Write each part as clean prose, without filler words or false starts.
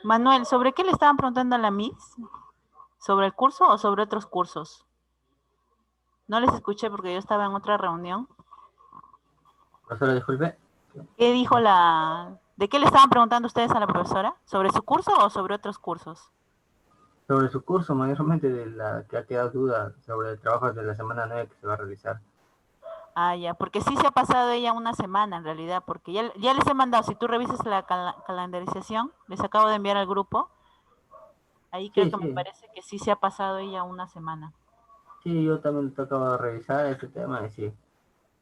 Manuel, ¿sobre qué le estaban preguntando a la Miss? ¿Sobre el curso o sobre otros cursos? No les escuché porque yo estaba en otra reunión. Profesora, disculpe. ¿Qué dijo la... ¿De qué le estaban preguntando ustedes a la profesora? ¿Sobre su curso o sobre otros cursos? Sobre su curso, mayormente de la que ha quedado duda sobre el trabajo de la semana 9 que se va a realizar. Ah, ya, porque sí se ha pasado ella una semana en realidad, porque ya les he mandado, si tú revisas la calendarización, les acabo de enviar al grupo, ahí creo Sí, que me sí, parece que sí se ha pasado ella una semana. sí, yo también tocaba revisar este tema y sí.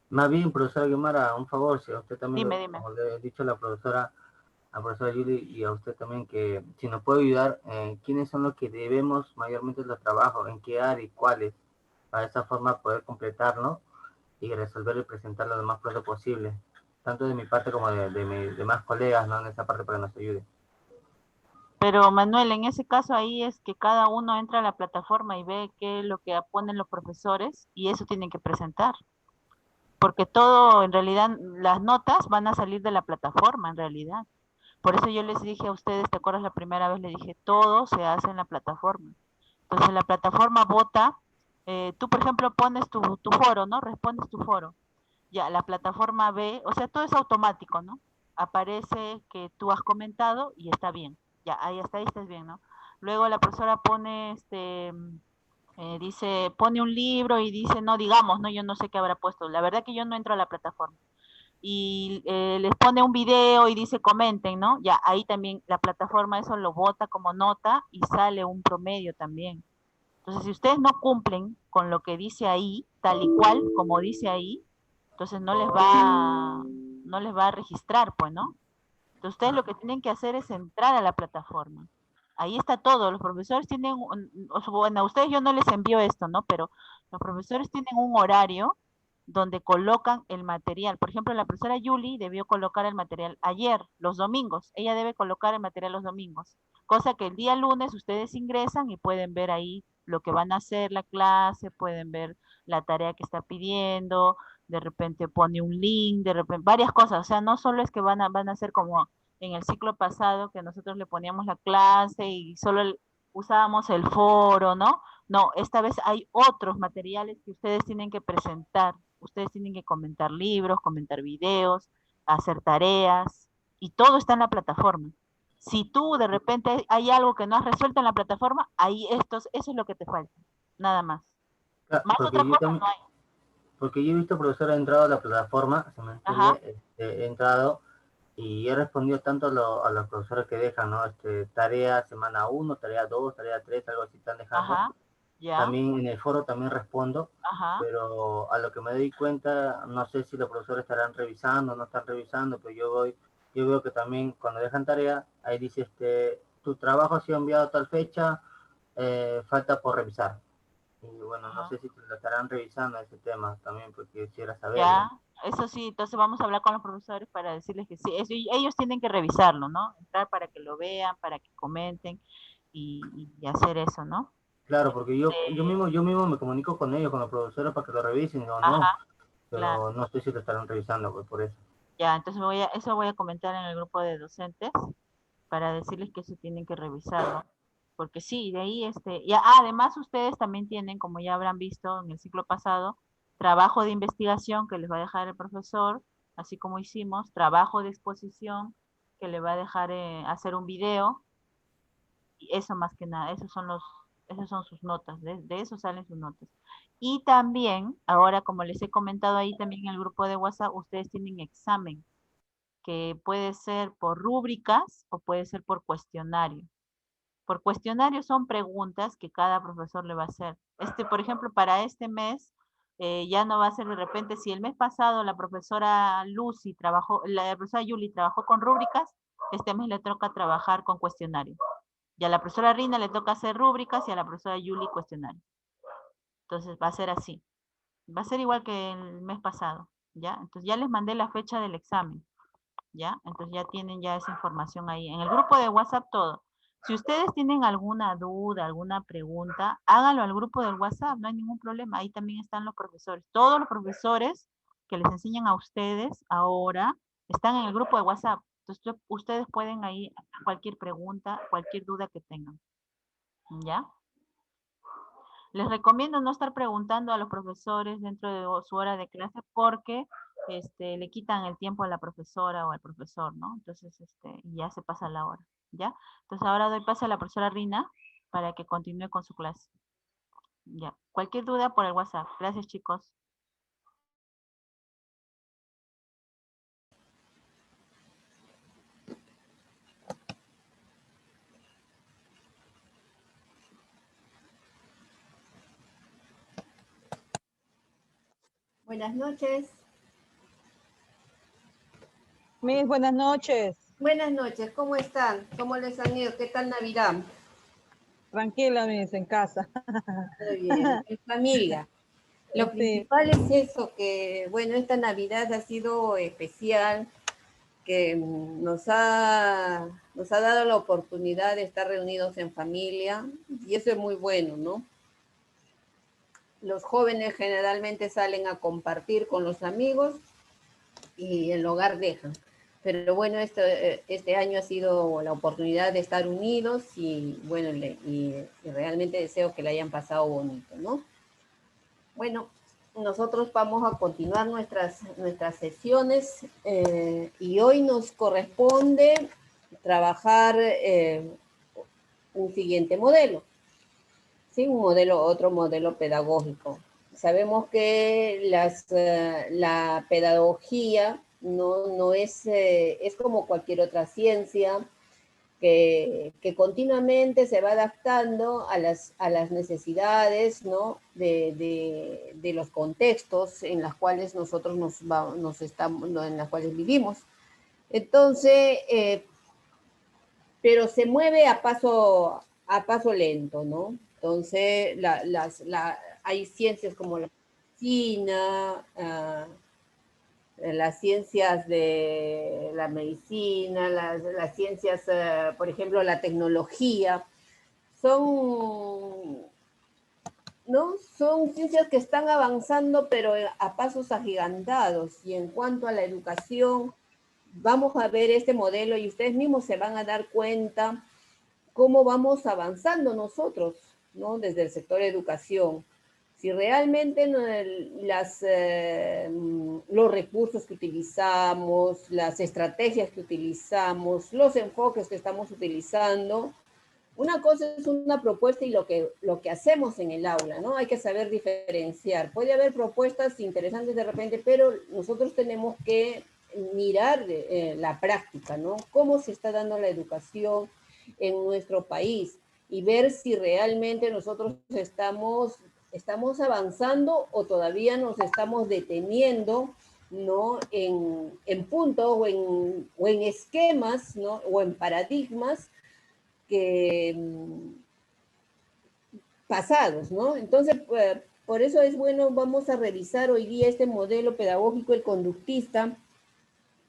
Más bien, profesora Guimara, un favor, si a usted también, Dime, dime. como le he dicho a la profesora Yuli y a usted también, que si nos puede ayudar, quiénes son los que debemos mayormente los trabajos, en qué área y cuáles, para de esa forma poder completarlo y resolver y presentarlo lo más pronto posible, tanto de mi parte como de mis demás colegas, ¿no? En esa parte para que nos ayude. Pero Manuel, en ese caso ahí es que cada uno entra a la plataforma y ve qué es lo que ponen los profesores y eso tienen que presentar. Porque todo, en realidad, las notas van a salir de la plataforma, en realidad. Por eso yo les dije a ustedes, ¿te acuerdas la primera vez? Les dije, todo se hace en la plataforma. Entonces la plataforma vota, tú por ejemplo pones tu foro, ¿no? Respondes tu foro. Ya, la plataforma ve, o sea, todo es automático, ¿no? Aparece que tú has comentado y está bien. Ya, ahí hasta ahí estás bien, ¿no? Luego la profesora pone, dice, pone un libro y dice, no, digamos, ¿no? Yo no sé qué habrá puesto. La verdad que yo no entro a la plataforma. Y les pone un video y dice, comenten, ¿no? Ya, ahí también la plataforma eso lo vota como nota y sale un promedio también. Entonces, si ustedes no cumplen con lo que dice ahí, tal y cual como dice ahí, entonces no les va a registrar, pues, ¿no? Entonces, ustedes lo que tienen que hacer es entrar a la plataforma. Ahí está todo. Los profesores tienen, bueno, a ustedes yo no les envío esto, ¿no? Pero los profesores tienen un horario donde colocan el material. Por ejemplo, la profesora Yuli debió colocar el material ayer, los domingos. Ella debe colocar el material los domingos. Cosa que el día lunes ustedes ingresan y pueden ver ahí lo que van a hacer la clase, pueden ver la tarea que está pidiendo, de repente pone un link, de repente varias cosas. O sea, no solo es que van a hacer como en el ciclo pasado que nosotros le poníamos la clase y solo usábamos el foro, ¿no? No, esta vez hay otros materiales que ustedes tienen que presentar. Ustedes tienen que comentar libros, comentar videos, hacer tareas y todo está en la plataforma. Si tú de repente hay algo que no has resuelto en la plataforma, ahí eso es lo que te falta, nada más. Claro, Más otra cosa no hay. porque yo he visto, profesora, he entrado a la plataforma, si me Ajá, entiende, he entrado y he respondido tanto a los profesores que dejan, ¿no? Tarea semana 1, tarea 2, tarea 3, algo así están dejando. ajá, ya, También en el foro también respondo, ajá. pero a lo que me doy cuenta, no sé si los profesores estarán revisando o no están revisando, pero yo veo que también cuando dejan tarea, ahí dice, tu trabajo ha sido enviado a tal fecha, falta por revisar. Y bueno, no Ajá. sé si lo estarán revisando ese tema también, porque quisiera saberlo. Ya, eso sí, entonces vamos a hablar con los profesores para decirles que sí, ellos tienen que revisarlo, ¿no? Entrar para que lo vean, para que comenten y hacer eso, ¿no? Claro, porque Este, yo mismo me comunico con ellos, con los profesores, para que lo revisen o no, ajá, claro. pero no sé si lo estarán revisando, pues por eso. Ya, entonces eso voy a comentar en el grupo de docentes para decirles que eso tienen que revisarlo. Porque sí, de ahí, además ustedes también tienen, como ya habrán visto en el ciclo pasado, trabajo de investigación que les va a dejar el profesor, así como hicimos, trabajo de exposición que le va a dejar hacer un video, y eso más que nada, esas son sus notas, de eso salen sus notas. Y también, ahora como les he comentado ahí también en el grupo de WhatsApp, ustedes tienen examen, que puede ser por rúbricas o puede ser por cuestionario. Por cuestionario son preguntas que cada profesor le va a hacer. Por ejemplo, para este mes, ya no va a ser de repente, si el mes pasado la profesora la profesora Yuli trabajó con rúbricas, este mes le toca trabajar con cuestionario. Y a la profesora Rina le toca hacer rúbricas y a la profesora Yuli cuestionario. Entonces va a ser así. Va a ser igual que el mes pasado, ¿ya? Entonces ya les mandé la fecha del examen. ¿Ya? Entonces ya tienen ya esa información ahí. En el grupo de WhatsApp todo. Si ustedes tienen alguna duda, alguna pregunta, háganlo al grupo del WhatsApp, no hay ningún problema. Ahí también están los profesores. Todos los profesores que les enseñan a ustedes ahora Están en el grupo de WhatsApp. Entonces, ustedes pueden ahí cualquier pregunta, cualquier duda que tengan. ¿Ya? Les recomiendo no estar preguntando a los profesores dentro de su hora de clase porque le quitan el tiempo a la profesora o al profesor, ¿no? Entonces, ya se pasa la hora, ¿ya? Entonces, ahora doy paso a la profesora Rina para que continúe con su clase. Ya. Cualquier duda por el WhatsApp. Gracias, chicos. Buenas noches. Mis buenas noches. Buenas noches, ¿cómo están? ¿Cómo les han ido? ¿Qué tal Navidad? Tranquila, mis, en casa. Muy bien, en familia. Lo Sí, principal es eso, que bueno, esta Navidad ha sido especial, que nos ha dado la oportunidad de estar reunidos en familia, y eso es muy bueno, ¿no? Los jóvenes generalmente salen a compartir con los amigos y el hogar dejan. Pero bueno, este año ha sido la oportunidad de estar unidos y bueno, y realmente deseo que le hayan pasado bonito, ¿no? Bueno, nosotros vamos a continuar nuestras sesiones y hoy nos corresponde trabajar un siguiente modelo, ¿sí? Otro modelo pedagógico. Sabemos que la pedagogía no es, es como cualquier otra ciencia que continuamente se va adaptando a las necesidades, ¿no? de los contextos en los cuales nosotros en los cuales vivimos. Entonces, pero se mueve a paso lento, ¿no? Entonces, hay ciencias como la medicina, las ciencias de la medicina, las ciencias, por ejemplo, la tecnología, son, ¿no? Son ciencias que están avanzando, pero a pasos agigantados. Y en cuanto a la educación, vamos a ver este modelo y ustedes mismos se van a dar cuenta cómo vamos avanzando nosotros, ¿no? Desde el sector de educación. Si realmente los recursos que utilizamos, las estrategias que utilizamos, los enfoques que estamos utilizando, una cosa es una propuesta y lo que hacemos en el aula, ¿no? Hay que saber diferenciar. Puede haber propuestas interesantes de repente, pero nosotros tenemos que mirar la práctica, ¿no? Cómo se está dando la educación en nuestro país y ver si realmente nosotros estamos avanzando o todavía nos estamos deteniendo, ¿no? En puntos o en esquemas, ¿no? O en paradigmas que pasados, ¿no? Entonces, por eso es bueno, vamos a revisar hoy día este modelo pedagógico, el conductista,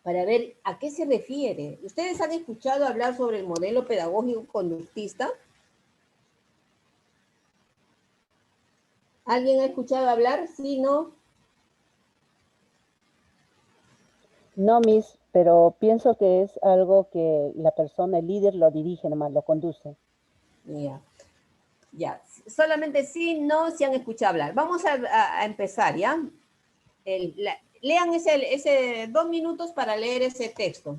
para ver a qué se refiere. ¿Ustedes han escuchado hablar sobre el modelo pedagógico conductista? ¿Alguien ha escuchado hablar? Sí, no. No, Miss, pero pienso que es algo que la persona, el líder, lo dirige nomás, lo conduce. Ya, ya. Solamente sí, no, si han escuchado hablar. Vamos a empezar, ¿ya? Lean ese 2 minutos para leer ese texto.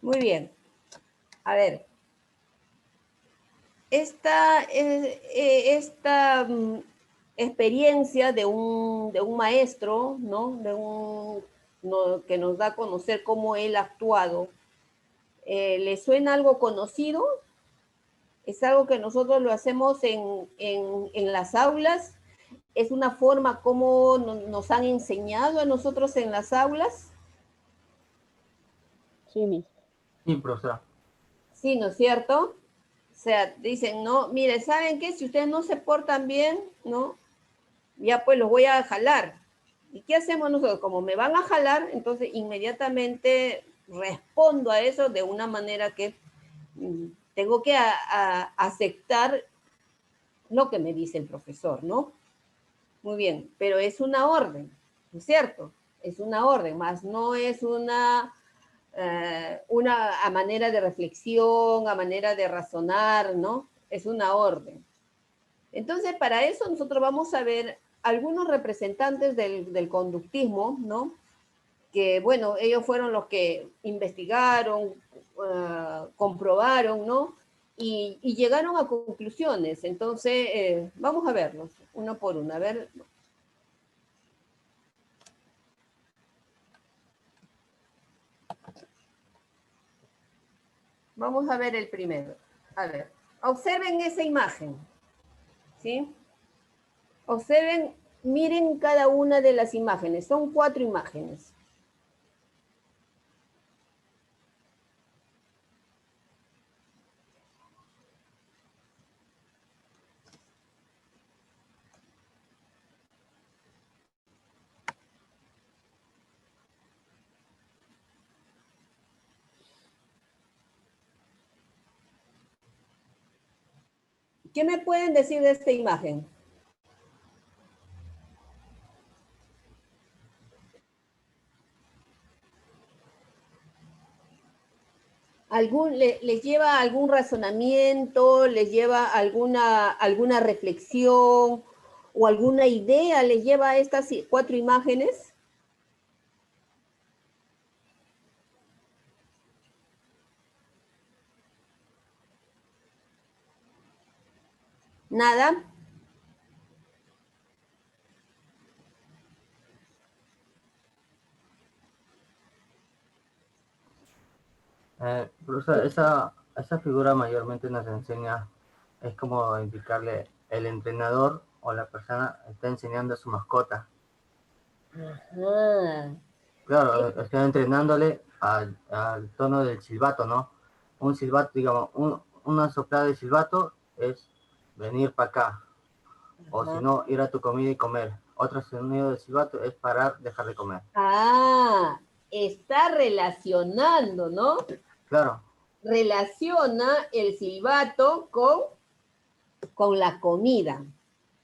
Muy bien. A ver, esta experiencia de un maestro, ¿no? Que nos da a conocer cómo él ha actuado, ¿le suena algo conocido? ¿Es algo que nosotros lo hacemos en las aulas? ¿Es una forma como nos han enseñado a nosotros en las aulas? Sí, Miss. Sí, profesora. Sí, ¿no es cierto? O sea, dicen, no, mire, ¿saben qué? Si ustedes no se portan bien, ¿no? Ya pues los voy a jalar. ¿Y qué hacemos nosotros? Como me van a jalar, entonces inmediatamente respondo a eso de una manera que tengo que aceptar lo que me dice el profesor, ¿no? Muy bien, pero es una orden, ¿no es cierto? Es una orden, más no es una a manera de reflexión, a manera de razonar, ¿no? Es una orden. Entonces, para eso nosotros vamos a ver algunos representantes del conductismo, ¿no? Que, bueno, ellos fueron los que investigaron, comprobaron, ¿no? Y llegaron a conclusiones. Entonces, vamos a verlos uno por uno. A ver. Vamos a ver el primero. A ver, observen esa imagen, ¿sí? Observen, miren cada una de las imágenes. Son 4 imágenes. ¿Qué me pueden decir de esta imagen? ¿Les lleva algún razonamiento? ¿Les lleva alguna reflexión o alguna idea? ¿Les lleva a estas 4 imágenes? ¿Nada? Profesora, esa figura mayormente nos enseña, es como indicarle el entrenador o la persona está enseñando a su mascota. Ajá. Claro, está entrenándole al tono del silbato, ¿no? Un silbato, digamos, una soplada de silbato es venir para acá, o si no, ir a tu comida y comer. Otro sonido de silbato es parar, dejar de comer. Ah, está relacionando, ¿no? Claro. Relaciona el silbato con la comida.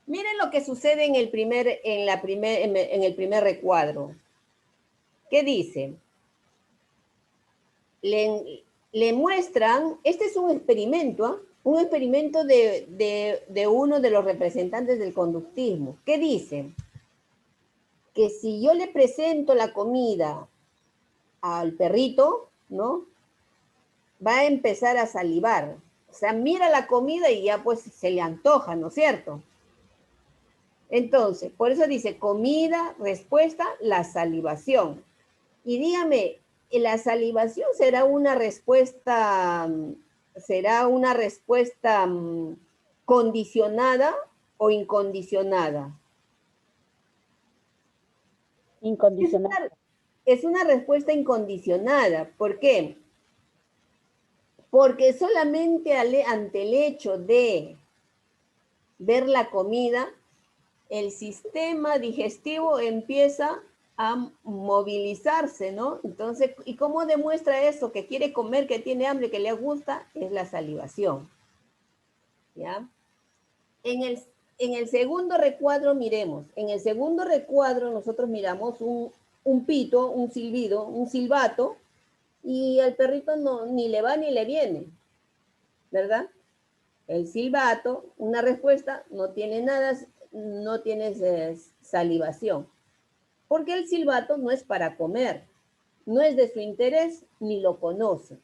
Miren lo que sucede en el primer recuadro. ¿Qué dice? Le muestran, este es un experimento, ¿eh? Un experimento de uno de los representantes del conductismo. ¿Qué dice? Que si yo le presento la comida al perrito, ¿no? Va a empezar a salivar. O sea, mira la comida y ya pues se le antoja, ¿no es cierto? Entonces, por eso dice comida, respuesta, la salivación. Y dígame, ¿la salivación será una respuesta condicionada o incondicionada? Incondicional. Es una respuesta incondicionada. ¿Por qué? Porque solamente ante el hecho de ver la comida, el sistema digestivo empieza a movilizarse, ¿no? Entonces, ¿y cómo demuestra eso? Que quiere comer, que tiene hambre, que le gusta, es la salivación. ¿Ya? En el segundo recuadro, miremos. En el segundo recuadro nosotros miramos un pito, un silbido, un silbato, y al perrito no, ni le va ni le viene, ¿verdad? El silbato, una respuesta, no tiene nada, no tiene salivación. Porque el silbato no es para comer, no es de su interés ni lo conoce.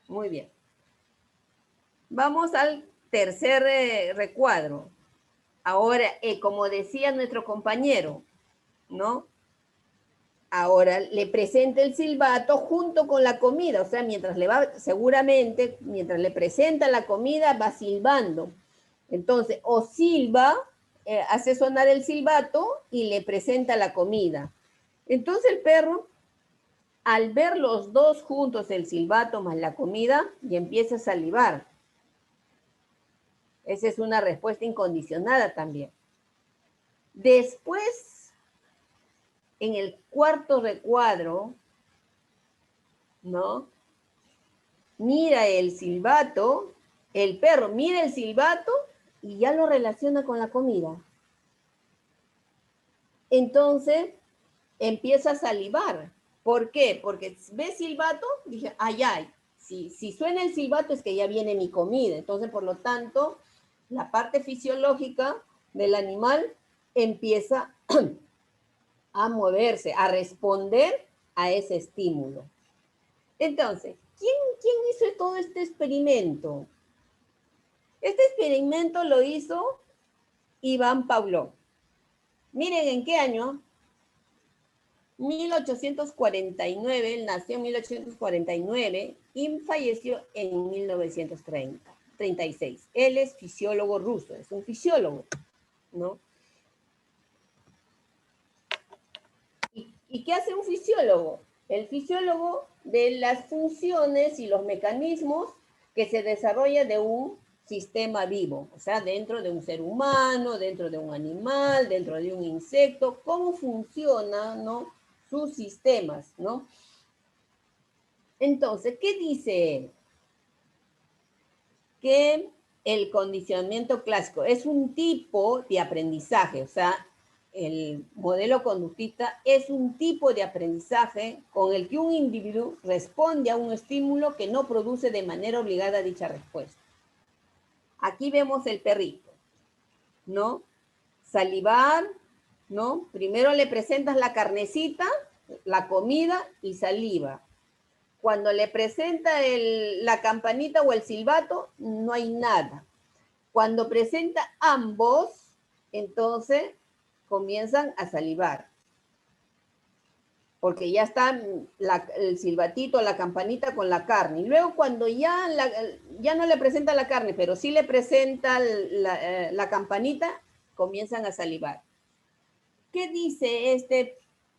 Muy bien. Vamos al tercer recuadro. Ahora, como decía nuestro compañero, ¿no? Ahora le presenta el silbato junto con la comida, o sea, mientras le va, seguramente, mientras le presenta la comida, va silbando. Entonces, o silba, hace sonar el silbato y le presenta la comida. Entonces el perro, al ver los dos juntos, el silbato más la comida, y empieza a salivar. Esa es una respuesta incondicionada también. Después, en el cuarto recuadro, ¿no? Mira el silbato, el perro mira el silbato y ya lo relaciona con la comida. Entonces, empieza a salivar. ¿Por qué? Porque ve silbato, dije, ay, ay, si suena el silbato es que ya viene mi comida. Entonces, por lo tanto, la parte fisiológica del animal empieza a moverse, a responder a ese estímulo. Entonces, ¿quién hizo todo este experimento? Este experimento lo hizo Iván Pavlov. Miren en qué año. 1849, él nació en 1849 y falleció en 1936. Él es fisiólogo ruso, es un fisiólogo, ¿no? ¿Y qué hace un fisiólogo? El fisiólogo ve las funciones y los mecanismos que se desarrolla de un sistema vivo, o sea, dentro de un ser humano, dentro de un animal, dentro de un insecto, cómo funciona, ¿no? Sus sistemas, ¿no? Entonces, ¿qué dice él? Que el condicionamiento clásico es un tipo de aprendizaje, o sea, el modelo conductista es un tipo de aprendizaje con el que un individuo responde a un estímulo que no produce de manera obligada dicha respuesta. Aquí vemos el perrito, ¿no? Salivar, ¿no? Primero le presentas la carnecita, la comida y saliva. Cuando le presenta la campanita o el silbato, no hay nada. Cuando presenta ambos, entonces comienzan a salivar. Porque ya está el silbatito, la campanita con la carne. Y luego cuando ya no le presenta la carne, pero sí le presenta la campanita, comienzan a salivar. ¿Qué dice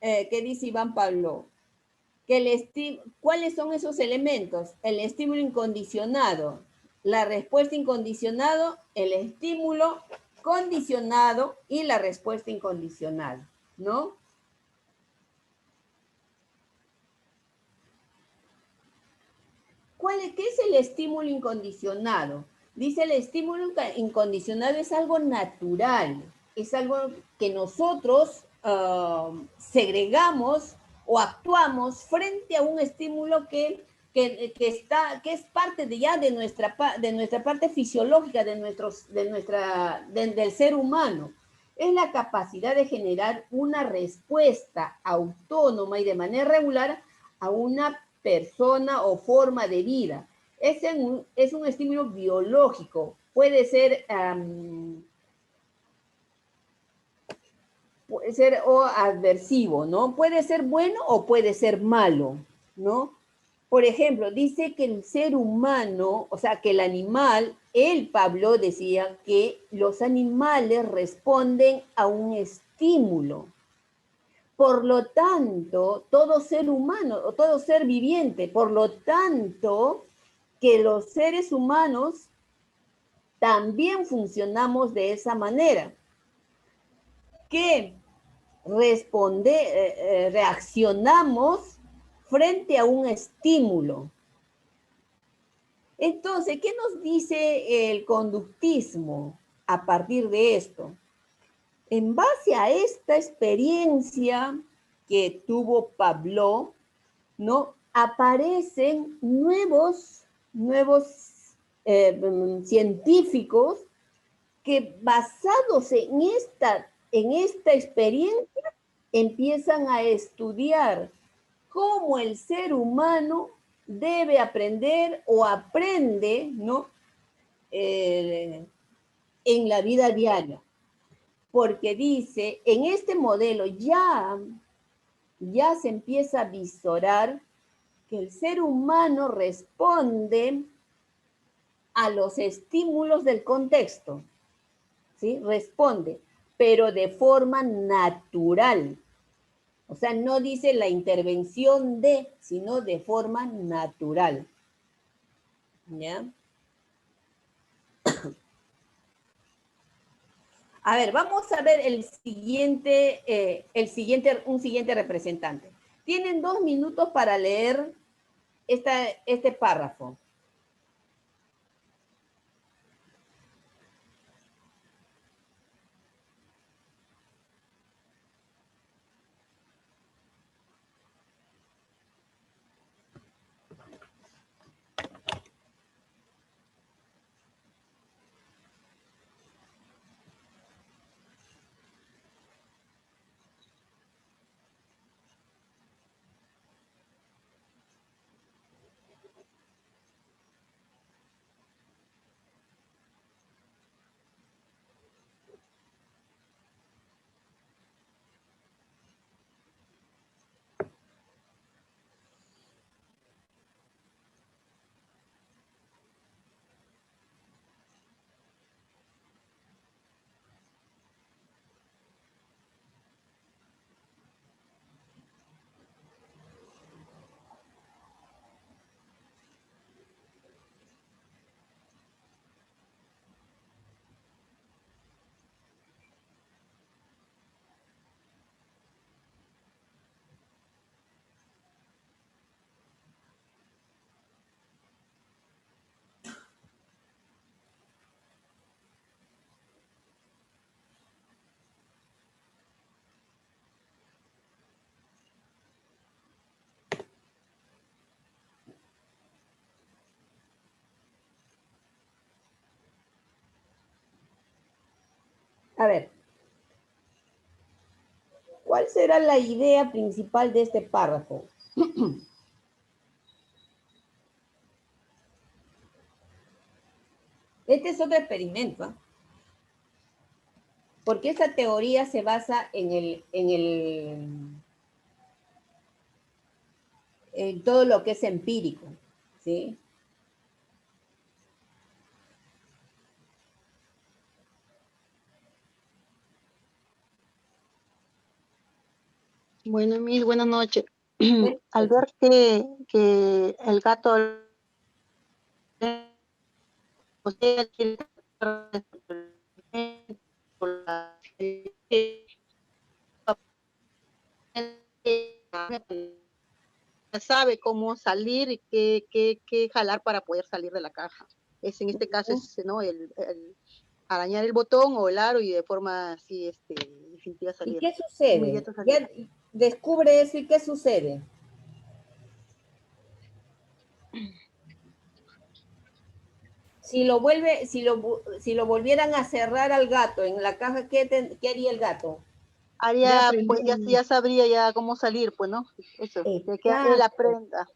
qué dice Iván Pavlov? ¿Cuáles son esos elementos? El estímulo incondicionado, la respuesta incondicionada, el estímulo condicionado y la respuesta incondicional, ¿no? ¿Qué es el estímulo incondicionado? Dice, el estímulo incondicionado es algo natural, es algo que nosotros segregamos o actuamos frente a un estímulo que es parte de nuestra parte fisiológica, del ser humano. Es la capacidad de generar una respuesta autónoma y de manera regular a una persona o forma de vida. Es un estímulo biológico, puede ser o adversivo, ¿no? Puede ser bueno o puede ser malo, ¿no? Por ejemplo, dice que el ser humano, o sea, que el animal, Pablo decía que los animales responden a un estímulo. Por lo tanto, todo ser humano o todo ser viviente, por lo tanto, que los seres humanos también funcionamos de esa manera. Que reaccionamos frente a un estímulo. Entonces, ¿qué nos dice el conductismo a partir de esto? En base a esta experiencia que tuvo Pavlov, ¿no? Aparecen nuevos científicos que, basados en esta experiencia, empiezan a estudiar cómo el ser humano debe aprender o aprende, ¿no? en la vida diaria. Porque dice, en este modelo ya se empieza a visorar que el ser humano responde a los estímulos del contexto, ¿sí? Responde, pero de forma natural. O sea, no dice la intervención de, sino de forma natural. ¿Ya? A ver, vamos a ver un siguiente representante. Tienen 2 minutos para leer este párrafo. A ver, ¿cuál será la idea principal de este párrafo? Este es otro experimento, ¿eh? Porque esta teoría se basa en todo lo que es empírico, ¿sí? Bueno, Miss, buenas noches. Al ver que el gato o sea, quiere sabe cómo salir y qué jalar para poder salir de la caja. En este caso es, ¿no? el arañar el botón o el aro y de forma así definitiva salir. ¿Y qué sucede? Inmediato salir. Ya descubre eso y ¿qué sucede? Si lo volvieran a cerrar al gato en la caja, ¿qué haría el gato? Haría, pues ya sabría ya cómo salir, pues, ¿no? Eso, de que él aprenda.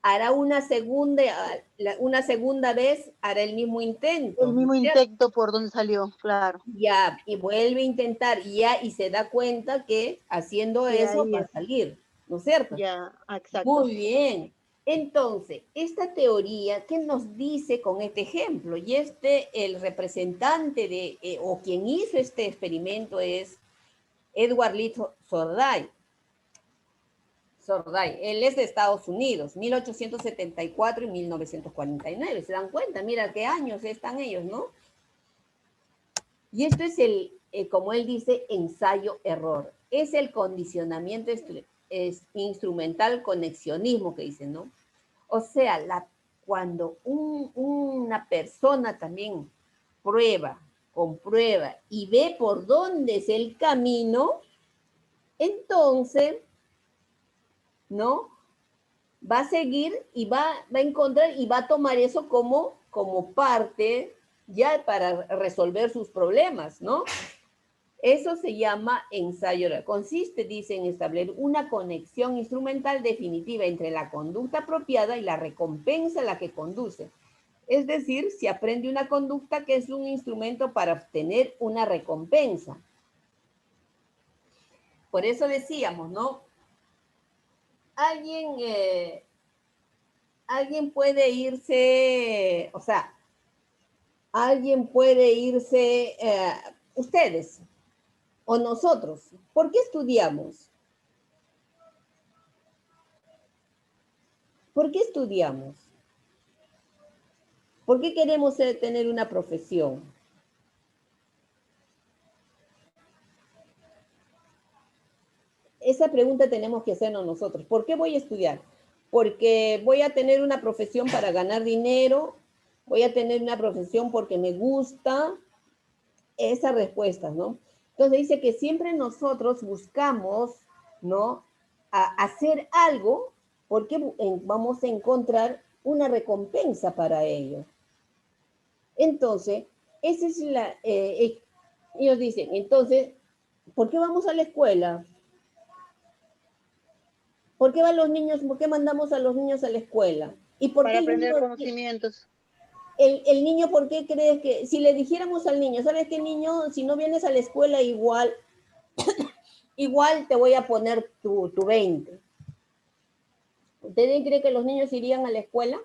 Hará una segunda vez, hará el mismo intento. El mismo intento por donde salió, claro. Ya, y vuelve a intentar, y se da cuenta que haciendo eso va a salir, ¿no es cierto? Ya, exacto. Muy bien. Entonces, esta teoría, ¿qué nos dice con este ejemplo? Y el representante o quien hizo este experimento es Edward Lee Sorday. Él es de Estados Unidos, 1874 y 1949. ¿Se dan cuenta? Mira qué años están ellos, ¿no? Y esto es como él dice, ensayo-error. Es el condicionamiento instrumental conexionismo que dicen, ¿no? O sea, cuando una persona también comprueba y ve por dónde es el camino, entonces, ¿no? Va a seguir y va a encontrar y va a tomar eso como parte ya para resolver sus problemas, ¿no? Eso se llama ensayo. Consiste, dice, en establecer una conexión instrumental definitiva entre la conducta apropiada y la recompensa a la que conduce. Es decir, se aprende una conducta que es un instrumento para obtener una recompensa. Por eso decíamos, ¿no? Alguien, alguien puede irse, o sea, alguien puede irse, ustedes o nosotros. ¿Por qué estudiamos? ¿Por qué estudiamos? ¿Por qué queremos tener una profesión? Esa pregunta tenemos que hacernos nosotros. ¿Por qué voy a estudiar? Porque voy a tener una profesión para ganar dinero, voy a tener una profesión porque me gusta, esas respuestas, ¿no? Entonces dice que siempre nosotros buscamos, ¿no? Hacer algo porque vamos a encontrar una recompensa para ello. Entonces, esa es ellos dicen, entonces, ¿por qué vamos a la escuela? ¿Por qué van los niños, por qué mandamos a los niños a la escuela? ¿Y por Para qué el aprender niño, conocimientos. el niño, por qué crees que, si le dijéramos al niño, ¿sabes qué, niño? Si no vienes a la escuela igual, igual te voy a poner tu 20. ¿Ustedes creen que los niños irían a la escuela?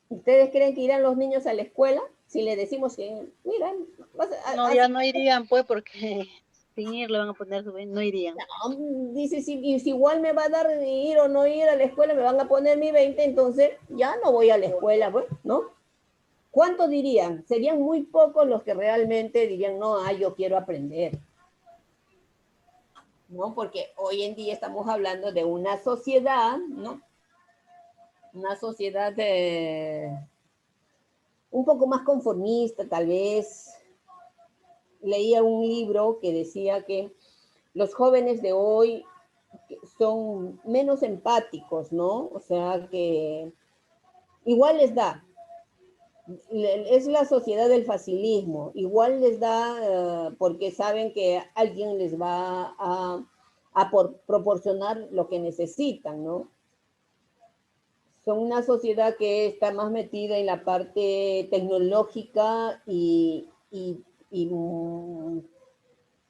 ¿Ustedes creen que irán los niños a la escuela? Si le decimos que, mira, No, ya no irían, pues, porque sin ir le van a poner no irían. dice, si igual me va a dar ir o no ir a la escuela, me van a poner mi 20, entonces ya no voy a la escuela, pues, ¿no? ¿Cuántos dirían? Serían muy pocos los que realmente dirían, no, yo quiero aprender. ¿No? Porque hoy en día estamos hablando de una sociedad, ¿no? Una sociedad un poco más conformista, tal vez. Leía un libro que decía que los jóvenes de hoy son menos empáticos, ¿no? O sea, que igual les da, es la sociedad del facilismo, igual les da porque saben que alguien les va a proporcionar lo que necesitan, ¿no? Son una sociedad que está más metida en la parte tecnológica y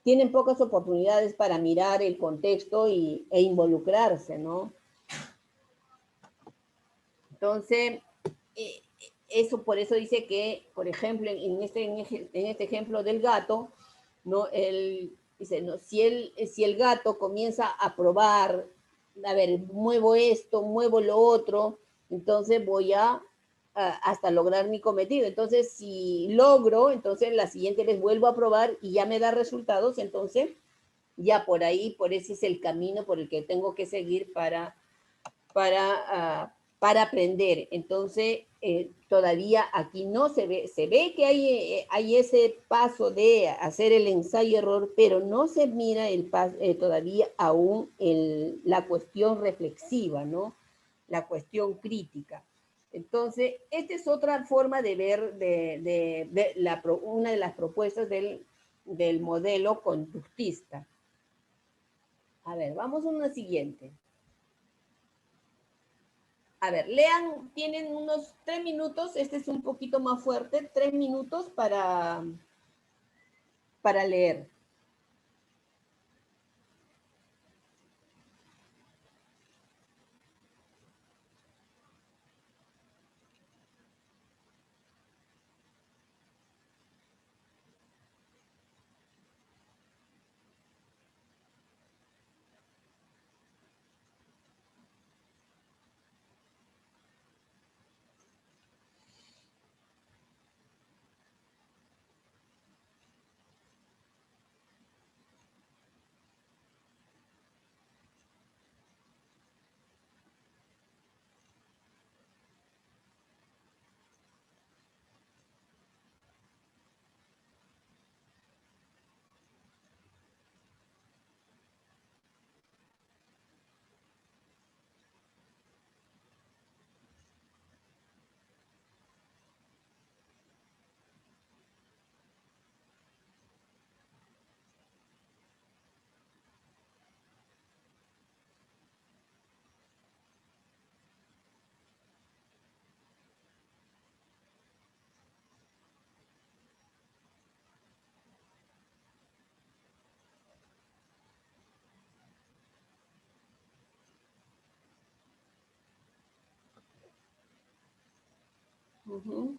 tienen pocas oportunidades para mirar el contexto e involucrarse, ¿no? Entonces, eh, eso por eso dice que, por ejemplo, en este ejemplo del gato, ¿no? Él dice, no, si el gato comienza a probar, a ver, muevo esto, muevo lo otro, entonces voy hasta lograr mi cometido. Entonces, si logro, entonces la siguiente vez vuelvo a probar y ya me da resultados, entonces ya por ese es el camino por el que tengo que seguir para aprender. Entonces, todavía aquí no se ve que hay ese paso de hacer el ensayo-error, pero no se mira todavía aún la cuestión reflexiva, ¿no? La cuestión crítica. Entonces, esta es otra forma de ver una de las propuestas del modelo conductista. A ver, vamos a una siguiente. A ver, lean, tienen unos 3 minutos, este es un poquito más fuerte, 3 minutos para leer. Ujú.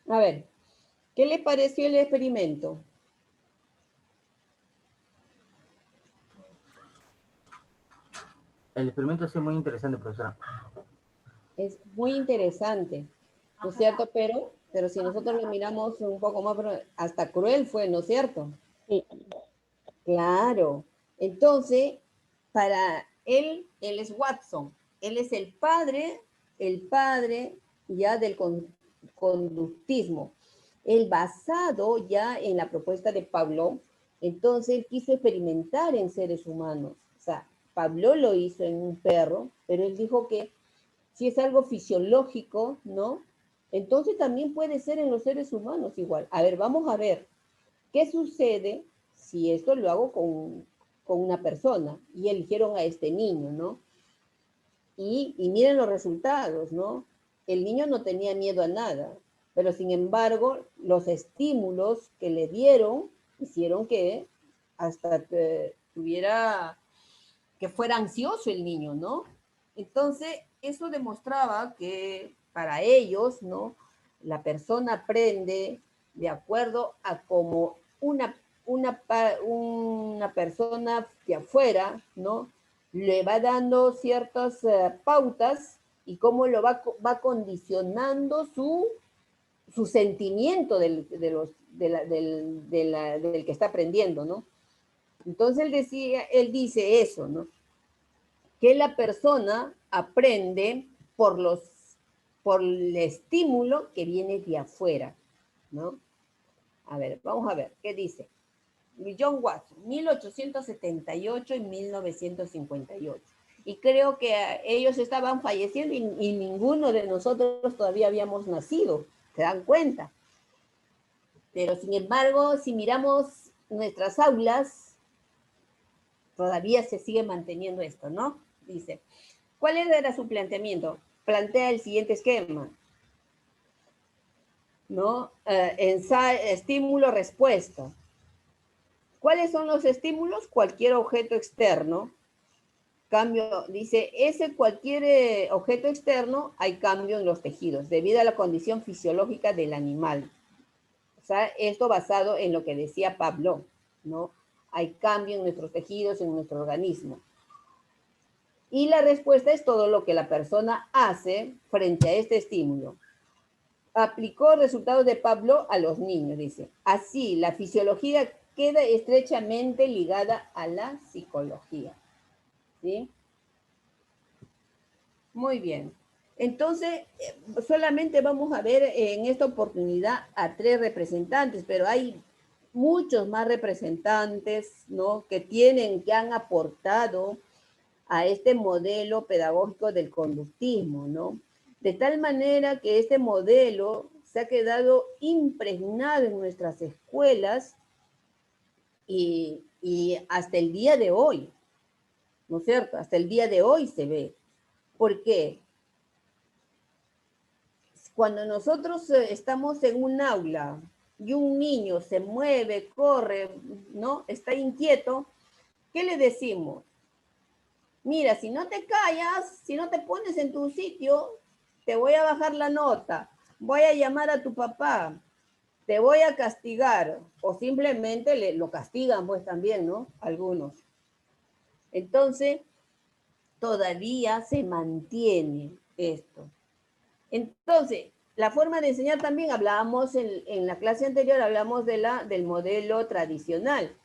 A ver, ¿qué le pareció el experimento? El experimento ha sido muy interesante, profesora. Es muy interesante, ¿no es cierto? Pero si nosotros lo miramos un poco más, hasta cruel fue, ¿no es cierto? Sí, Claro. Entonces, para él es Watson. Él es el padre ya del conductismo. El basado ya en la propuesta de Pablo, entonces él quiso experimentar en seres humanos. O sea, Pablo lo hizo en un perro, pero él dijo que si es algo fisiológico, ¿no? Entonces también puede ser en los seres humanos igual. A ver, vamos a ver. ¿Qué sucede si esto lo hago con una persona? Y eligieron a este niño, ¿no? Y miren los resultados, ¿no? El niño no tenía miedo a nada, pero sin embargo, los estímulos que le dieron hicieron que hasta tuviera, que fuera ansioso el niño, ¿no? Entonces, eso demostraba que para ellos, ¿no? La persona aprende de acuerdo a cómo una persona de afuera, ¿no? Le va dando ciertas pautas y cómo lo va condicionando su sentimiento del que está aprendiendo, ¿no? Entonces él dice eso, ¿no? Que la persona aprende por el estímulo que viene de afuera, ¿no? A ver, vamos a ver, ¿qué dice? John Watson, 1878 y 1958. Y creo que ellos estaban falleciendo y ninguno de nosotros todavía habíamos nacido, ¿se dan cuenta? Pero sin embargo, si miramos nuestras aulas, todavía se sigue manteniendo esto, ¿no? Dice, ¿cuál era su planteamiento? Plantea el siguiente esquema, ¿no? Estímulo-respuesta. ¿Cuáles son los estímulos? Cualquier objeto externo. Cambio, dice, cualquier objeto externo, hay cambio en los tejidos, debido a la condición fisiológica del animal. O sea, esto basado en lo que decía Pablo, ¿no? Hay cambio en nuestros tejidos, en nuestro organismo. Y la respuesta es todo lo que la persona hace frente a este estímulo. Aplicó resultados de Pablo a los niños, dice. Así, la fisiología queda estrechamente ligada a la psicología. ¿Sí? Muy bien. Entonces, solamente vamos a ver en esta oportunidad a 3 representantes, pero hay muchos más representantes, ¿no? Que han aportado a este modelo pedagógico del conductismo, ¿no? De tal manera que este modelo se ha quedado impregnado en nuestras escuelas y hasta el día de hoy, ¿no es cierto? Hasta el día de hoy se ve. ¿Por qué? Cuando nosotros estamos en un aula y un niño se mueve, corre, ¿no? Está inquieto, ¿qué le decimos? Mira, si no te callas, si no te pones en tu sitio, te voy a bajar la nota, voy a llamar a tu papá, te voy a castigar, o simplemente lo castigan pues también, ¿no? Algunos. Entonces, todavía se mantiene esto. Entonces, la forma de enseñar también, hablábamos en la clase anterior, hablamos del modelo tradicional.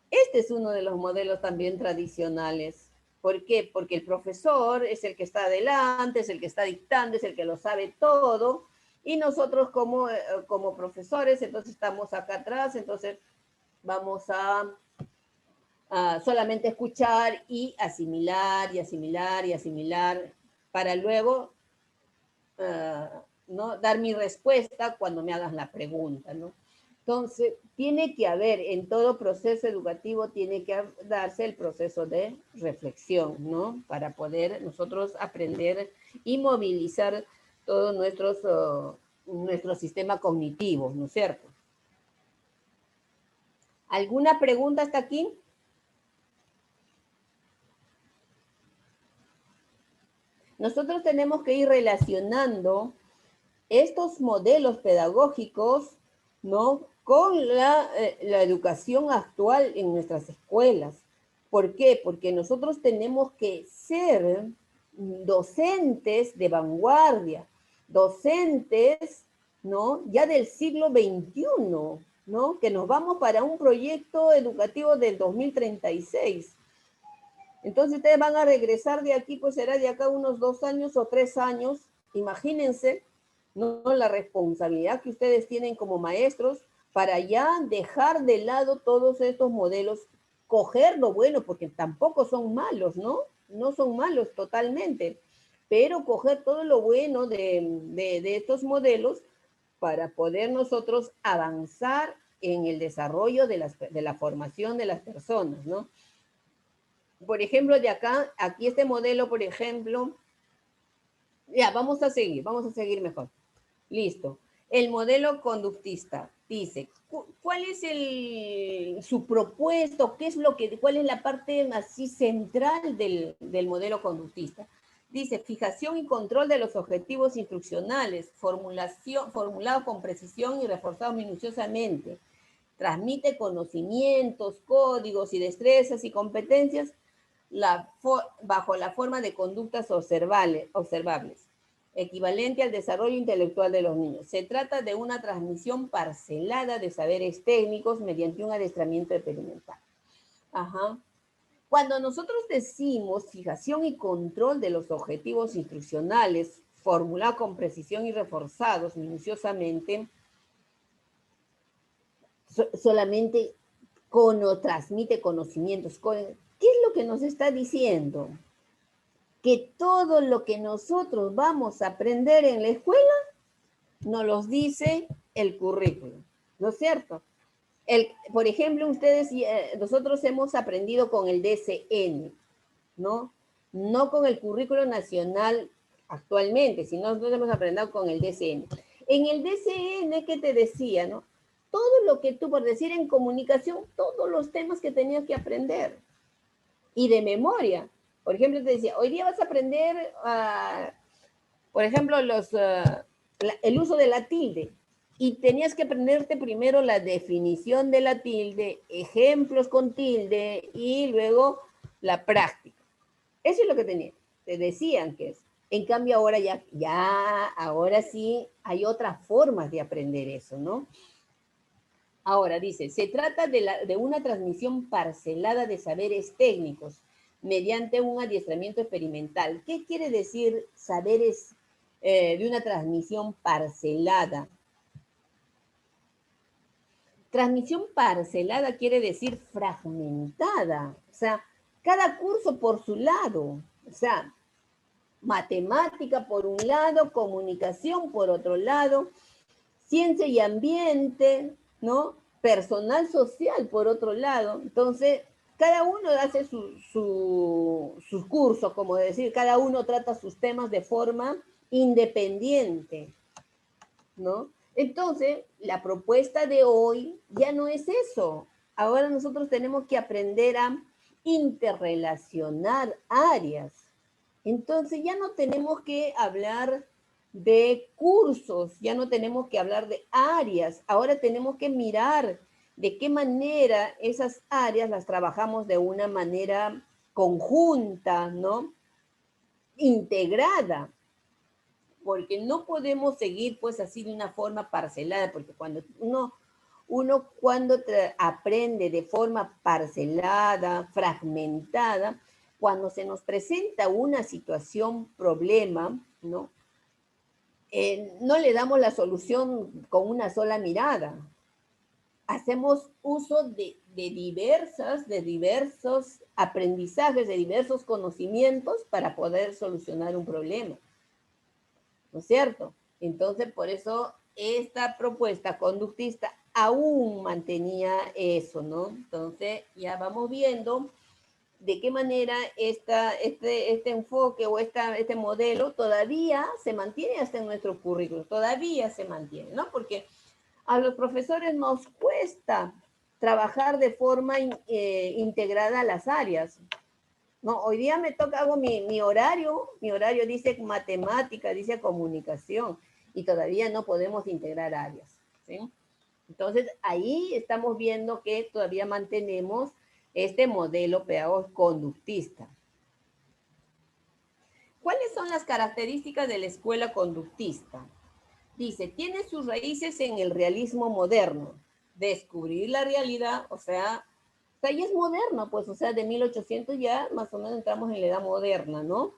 Este es uno de los modelos también tradicionales. ¿Por qué? Porque el profesor es el que está adelante, es el que está dictando, es el que lo sabe todo, y nosotros como profesores, entonces estamos acá atrás, entonces vamos a solamente escuchar y asimilar, y asimilar, y asimilar, para luego ¿no? Dar mi respuesta cuando me hagas la pregunta, ¿no? Entonces, tiene que haber, en todo proceso educativo, tiene que darse el proceso de reflexión, ¿no? Para poder nosotros aprender y movilizar todo nuestro sistema cognitivo, ¿no es cierto? ¿Alguna pregunta hasta aquí? Nosotros tenemos que ir relacionando estos modelos pedagógicos, ¿no?, con la educación actual en nuestras escuelas. ¿Por qué? Porque nosotros tenemos que ser docentes de vanguardia, docentes, ¿no?, ya del siglo XXI, ¿no?, que nos vamos para un proyecto educativo del 2036. Entonces ustedes van a regresar de aquí, pues será de acá unos 2 años o 3 años. Imagínense, ¿no?, la responsabilidad que ustedes tienen como maestros para ya dejar de lado todos estos modelos, coger lo bueno, porque tampoco son malos, ¿no? No son malos totalmente, pero coger todo lo bueno de estos modelos para poder nosotros avanzar en el desarrollo de la formación de las personas, ¿no? Por ejemplo, de acá, aquí este modelo, por ejemplo, ya, vamos a seguir mejor. Listo. El modelo conductista dice, ¿cuál es su propuesto? ¿Cuál es la parte así central del modelo conductista? Dice, fijación y control de los objetivos instruccionales, formulado con precisión y reforzado minuciosamente. Transmite conocimientos, códigos y destrezas y competencias bajo la forma de conductas observables, equivalente al desarrollo intelectual de los niños. Se trata de una transmisión parcelada de saberes técnicos mediante un adiestramiento experimental. Ajá. Cuando nosotros decimos fijación y control de los objetivos instruccionales, formulado con precisión y reforzados minuciosamente, solamente transmite conocimientos. ¿Qué es lo que nos está diciendo? Que todo lo que nosotros vamos a aprender en la escuela nos los dice el currículum, ¿no es cierto? Por ejemplo, nosotros hemos aprendido con el DCN, ¿no? No con el currículo nacional actualmente, sino nosotros hemos aprendido con el DCN. En el DCN, ¿qué te decía, no? Todo lo que tú, por decir en comunicación, todos los temas que tenías que aprender. Y de memoria. Por ejemplo, te decía, hoy día vas a aprender, por ejemplo, el uso de la tilde. Y tenías que aprenderte primero la definición de la tilde, ejemplos con tilde y luego la práctica. Eso es lo que te decían que es. En cambio, ahora ahora sí hay otras formas de aprender eso, ¿no? Ahora dice, se trata de una transmisión parcelada de saberes técnicos mediante un adiestramiento experimental. ¿Qué quiere decir saberes de una transmisión parcelada? Transmisión parcelada quiere decir fragmentada, o sea, cada curso por su lado, o sea, matemática por un lado, comunicación por otro lado, ciencia y ambiente, ¿no? Personal social por otro lado. Entonces, cada uno hace sus cursos, como decir, cada uno trata sus temas de forma independiente, ¿no? Entonces, la propuesta de hoy ya no es eso. Ahora nosotros tenemos que aprender a interrelacionar áreas. Entonces, ya no tenemos que hablar de cursos, ya no tenemos que hablar de áreas. Ahora tenemos que mirar de qué manera esas áreas las trabajamos de una manera conjunta, ¿no? Integrada. Porque no podemos seguir pues así de una forma parcelada, porque cuando uno cuando aprende de forma parcelada, fragmentada, cuando se nos presenta una situación, problema, ¿no? No le damos la solución con una sola mirada. Hacemos uso de diversos aprendizajes, de diversos conocimientos para poder solucionar un problema. ¿No es cierto? Entonces, por eso esta propuesta conductista aún mantenía eso, ¿no? Entonces ya vamos viendo de qué manera este enfoque o este modelo todavía se mantiene hasta en nuestro currículo, todavía se mantiene, ¿no? Porque a los profesores nos cuesta trabajar de forma integrada a las áreas. No, hoy día me toca, hago mi horario dice matemática, dice comunicación, y todavía no podemos integrar áreas, ¿sí? Entonces, ahí estamos viendo que todavía mantenemos este modelo pedagógico conductista. ¿Cuáles son las características de la escuela conductista? Dice, tiene sus raíces en el realismo moderno, descubrir la realidad, o sea, ya es moderno, pues, o sea, de 1800 ya más o menos entramos en la edad moderna, ¿no?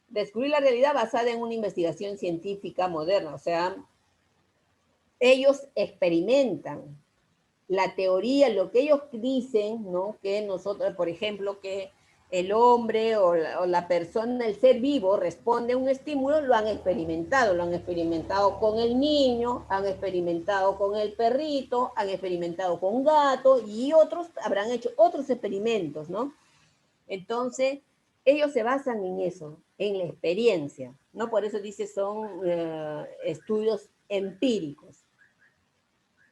Descubrir la realidad basada en una investigación científica moderna, o sea, ellos experimentan la teoría, lo que ellos dicen, ¿no? Que nosotros, por ejemplo, que el hombre o la persona, el ser vivo, responde a un estímulo, lo han experimentado con el niño, han experimentado con el perrito, han experimentado con un gato y otros habrán hecho otros experimentos, ¿no? Entonces, ellos se basan en eso, en la experiencia, ¿no? Por eso dice, son estudios empíricos.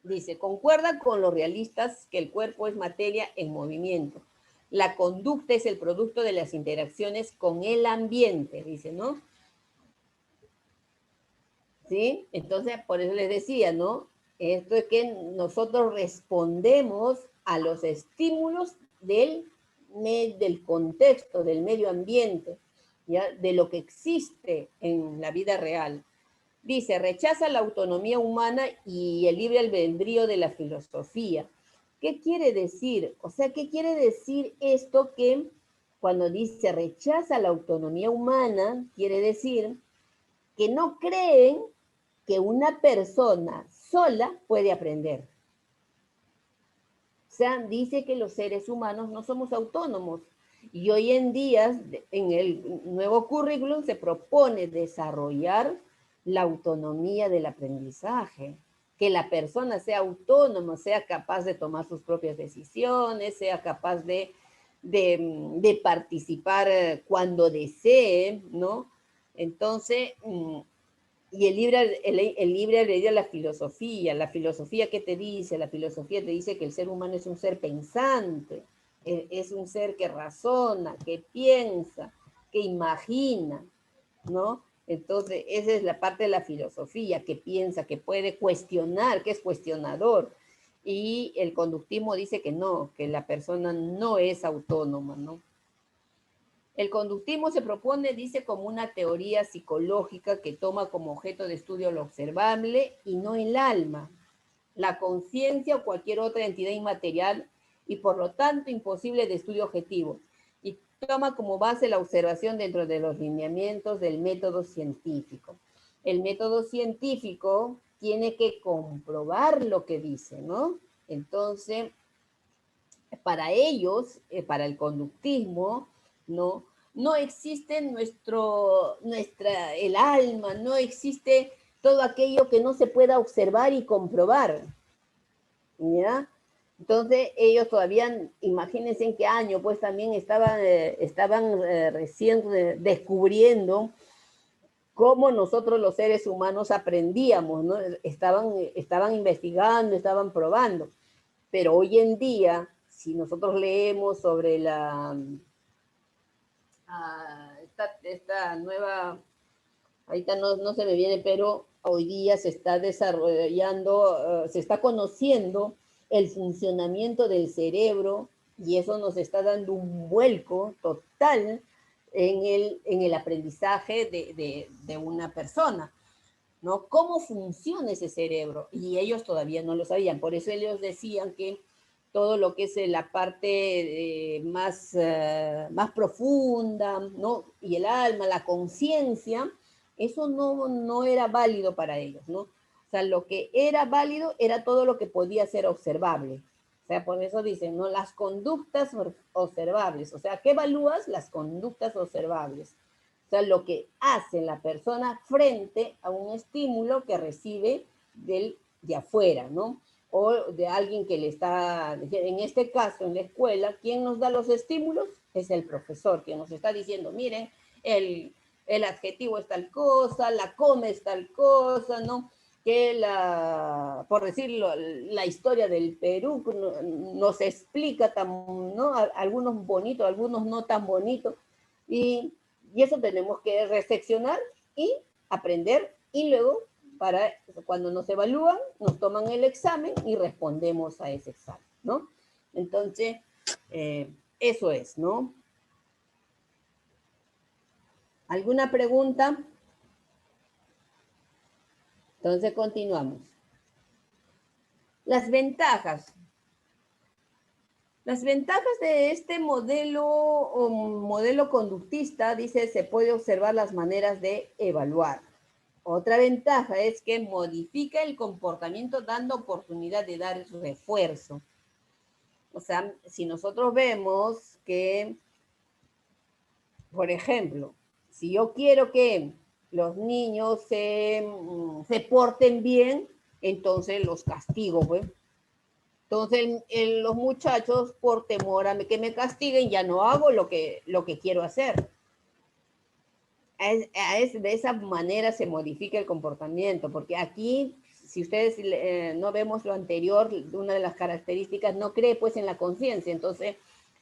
Dice, concuerda con los realistas que el cuerpo es materia en movimiento. La conducta es el producto de las interacciones con el ambiente, dice, ¿no? ¿Sí? Entonces, por eso les decía, ¿no? Esto es que nosotros respondemos a los estímulos del contexto, del medio ambiente, ¿ya? De lo que existe en la vida real. Dice, rechaza la autonomía humana y el libre albedrío de la filosofía. ¿Qué quiere decir? O sea, ¿qué quiere decir esto que cuando dice rechaza la autonomía humana? Quiere decir que no creen que una persona sola puede aprender. O sea, dice que los seres humanos no somos autónomos. Y hoy en día, en el nuevo currículum, se propone desarrollar la autonomía del aprendizaje, que la persona sea autónoma, sea capaz de tomar sus propias decisiones, sea capaz de participar cuando desee, ¿no? Entonces, y el libre albedrío de la filosofía ¿qué te dice? La filosofía te dice que el ser humano es un ser pensante, es un ser que razona, que piensa, que imagina, ¿no? Entonces, esa es la parte de la filosofía, que piensa, que puede cuestionar, que es cuestionador. Y el conductismo dice que no, que la persona no es autónoma, ¿no? El conductismo se propone, dice, como una teoría psicológica que toma como objeto de estudio lo observable y no el alma, la conciencia o cualquier otra entidad inmaterial y por lo tanto imposible de estudio objetivo. Y toma como base la observación dentro de los lineamientos del método científico. El método científico tiene que comprobar lo que dice, ¿no? Entonces, para ellos, para el conductismo, ¿no? No existe el alma, no existe todo aquello que no se pueda observar y comprobar, ¿ya? Entonces ellos todavía, imagínense en qué año, pues también estaban recién descubriendo cómo nosotros los seres humanos aprendíamos, ¿no? Estaban investigando, estaban probando, pero hoy en día, si nosotros leemos sobre esta nueva, ahorita no se me viene, pero hoy día se está desarrollando, se está conociendo el funcionamiento del cerebro y eso nos está dando un vuelco total en el aprendizaje de una persona, ¿no? ¿Cómo funciona ese cerebro? Y ellos todavía no lo sabían, por eso ellos decían que todo lo que es la parte más profunda, ¿no? Y el alma, la conciencia, eso no era válido para ellos, ¿no? O sea, lo que era válido era todo lo que podía ser observable. O sea, por eso dicen, ¿no? Las conductas observables. O sea, ¿qué evalúas? Las conductas observables. O sea, lo que hace la persona frente a un estímulo que recibe de afuera, ¿no? o de alguien que le está, en este caso en la escuela, ¿quién nos da los estímulos? Es el profesor, quien nos está diciendo, miren, el adjetivo es tal cosa, la coma es tal cosa, ¿no? Que por decirlo, la historia del Perú nos explica, ¿no? Algunos bonitos, algunos no tan bonitos, y eso tenemos que reflexionar y aprender, y luego para cuando nos evalúan, nos toman el examen y respondemos a ese examen, ¿no? Entonces, eso es, ¿no? ¿Alguna pregunta? Entonces, continuamos. Las ventajas. Las ventajas de este modelo o modelo conductista, dice, se puede observar las maneras de evaluar. Otra ventaja es que modifica el comportamiento dando oportunidad de dar refuerzo. O sea, si nosotros vemos que, por ejemplo, si yo quiero que los niños se porten bien, entonces los castigo, pues. Entonces los muchachos, por temor a que me castiguen, ya no hago lo que quiero hacer. De esa manera se modifica el comportamiento, porque aquí, si ustedes no vemos lo anterior, una de las características, no cree pues en la conciencia, entonces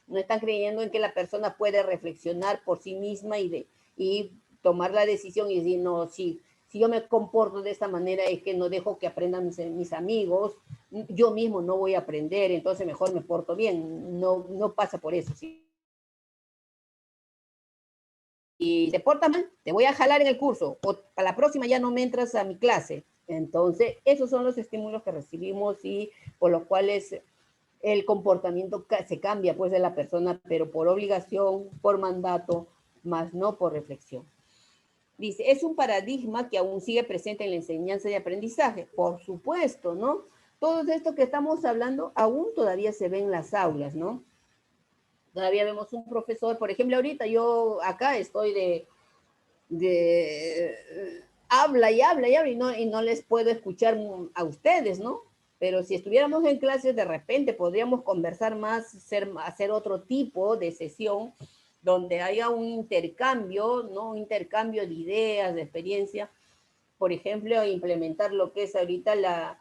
no están creyendo en que la persona puede reflexionar por sí misma y tomar la decisión y decir, no, si yo me comporto de esta manera es que no dejo que aprendan mis amigos, yo mismo no voy a aprender, entonces mejor me porto bien, no pasa por eso, ¿sí? Y te portas mal, te voy a jalar en el curso, o para la próxima ya no me entras a mi clase. Entonces, esos son los estímulos que recibimos y por los cuales el comportamiento se cambia pues de la persona, pero por obligación, por mandato, más no por reflexión. Dice, es un paradigma que aún sigue presente en la enseñanza y aprendizaje. Por supuesto, ¿no? Todo esto que estamos hablando aún todavía se ve en las aulas, ¿no? Todavía vemos un profesor, por ejemplo, ahorita yo acá estoy habla y habla y habla y no les puedo escuchar a ustedes, ¿no? Pero si estuviéramos en clases, de repente podríamos conversar más, hacer otro tipo de sesión donde haya un intercambio, ¿no? Un intercambio de ideas, de experiencia. Por ejemplo, implementar lo que es ahorita la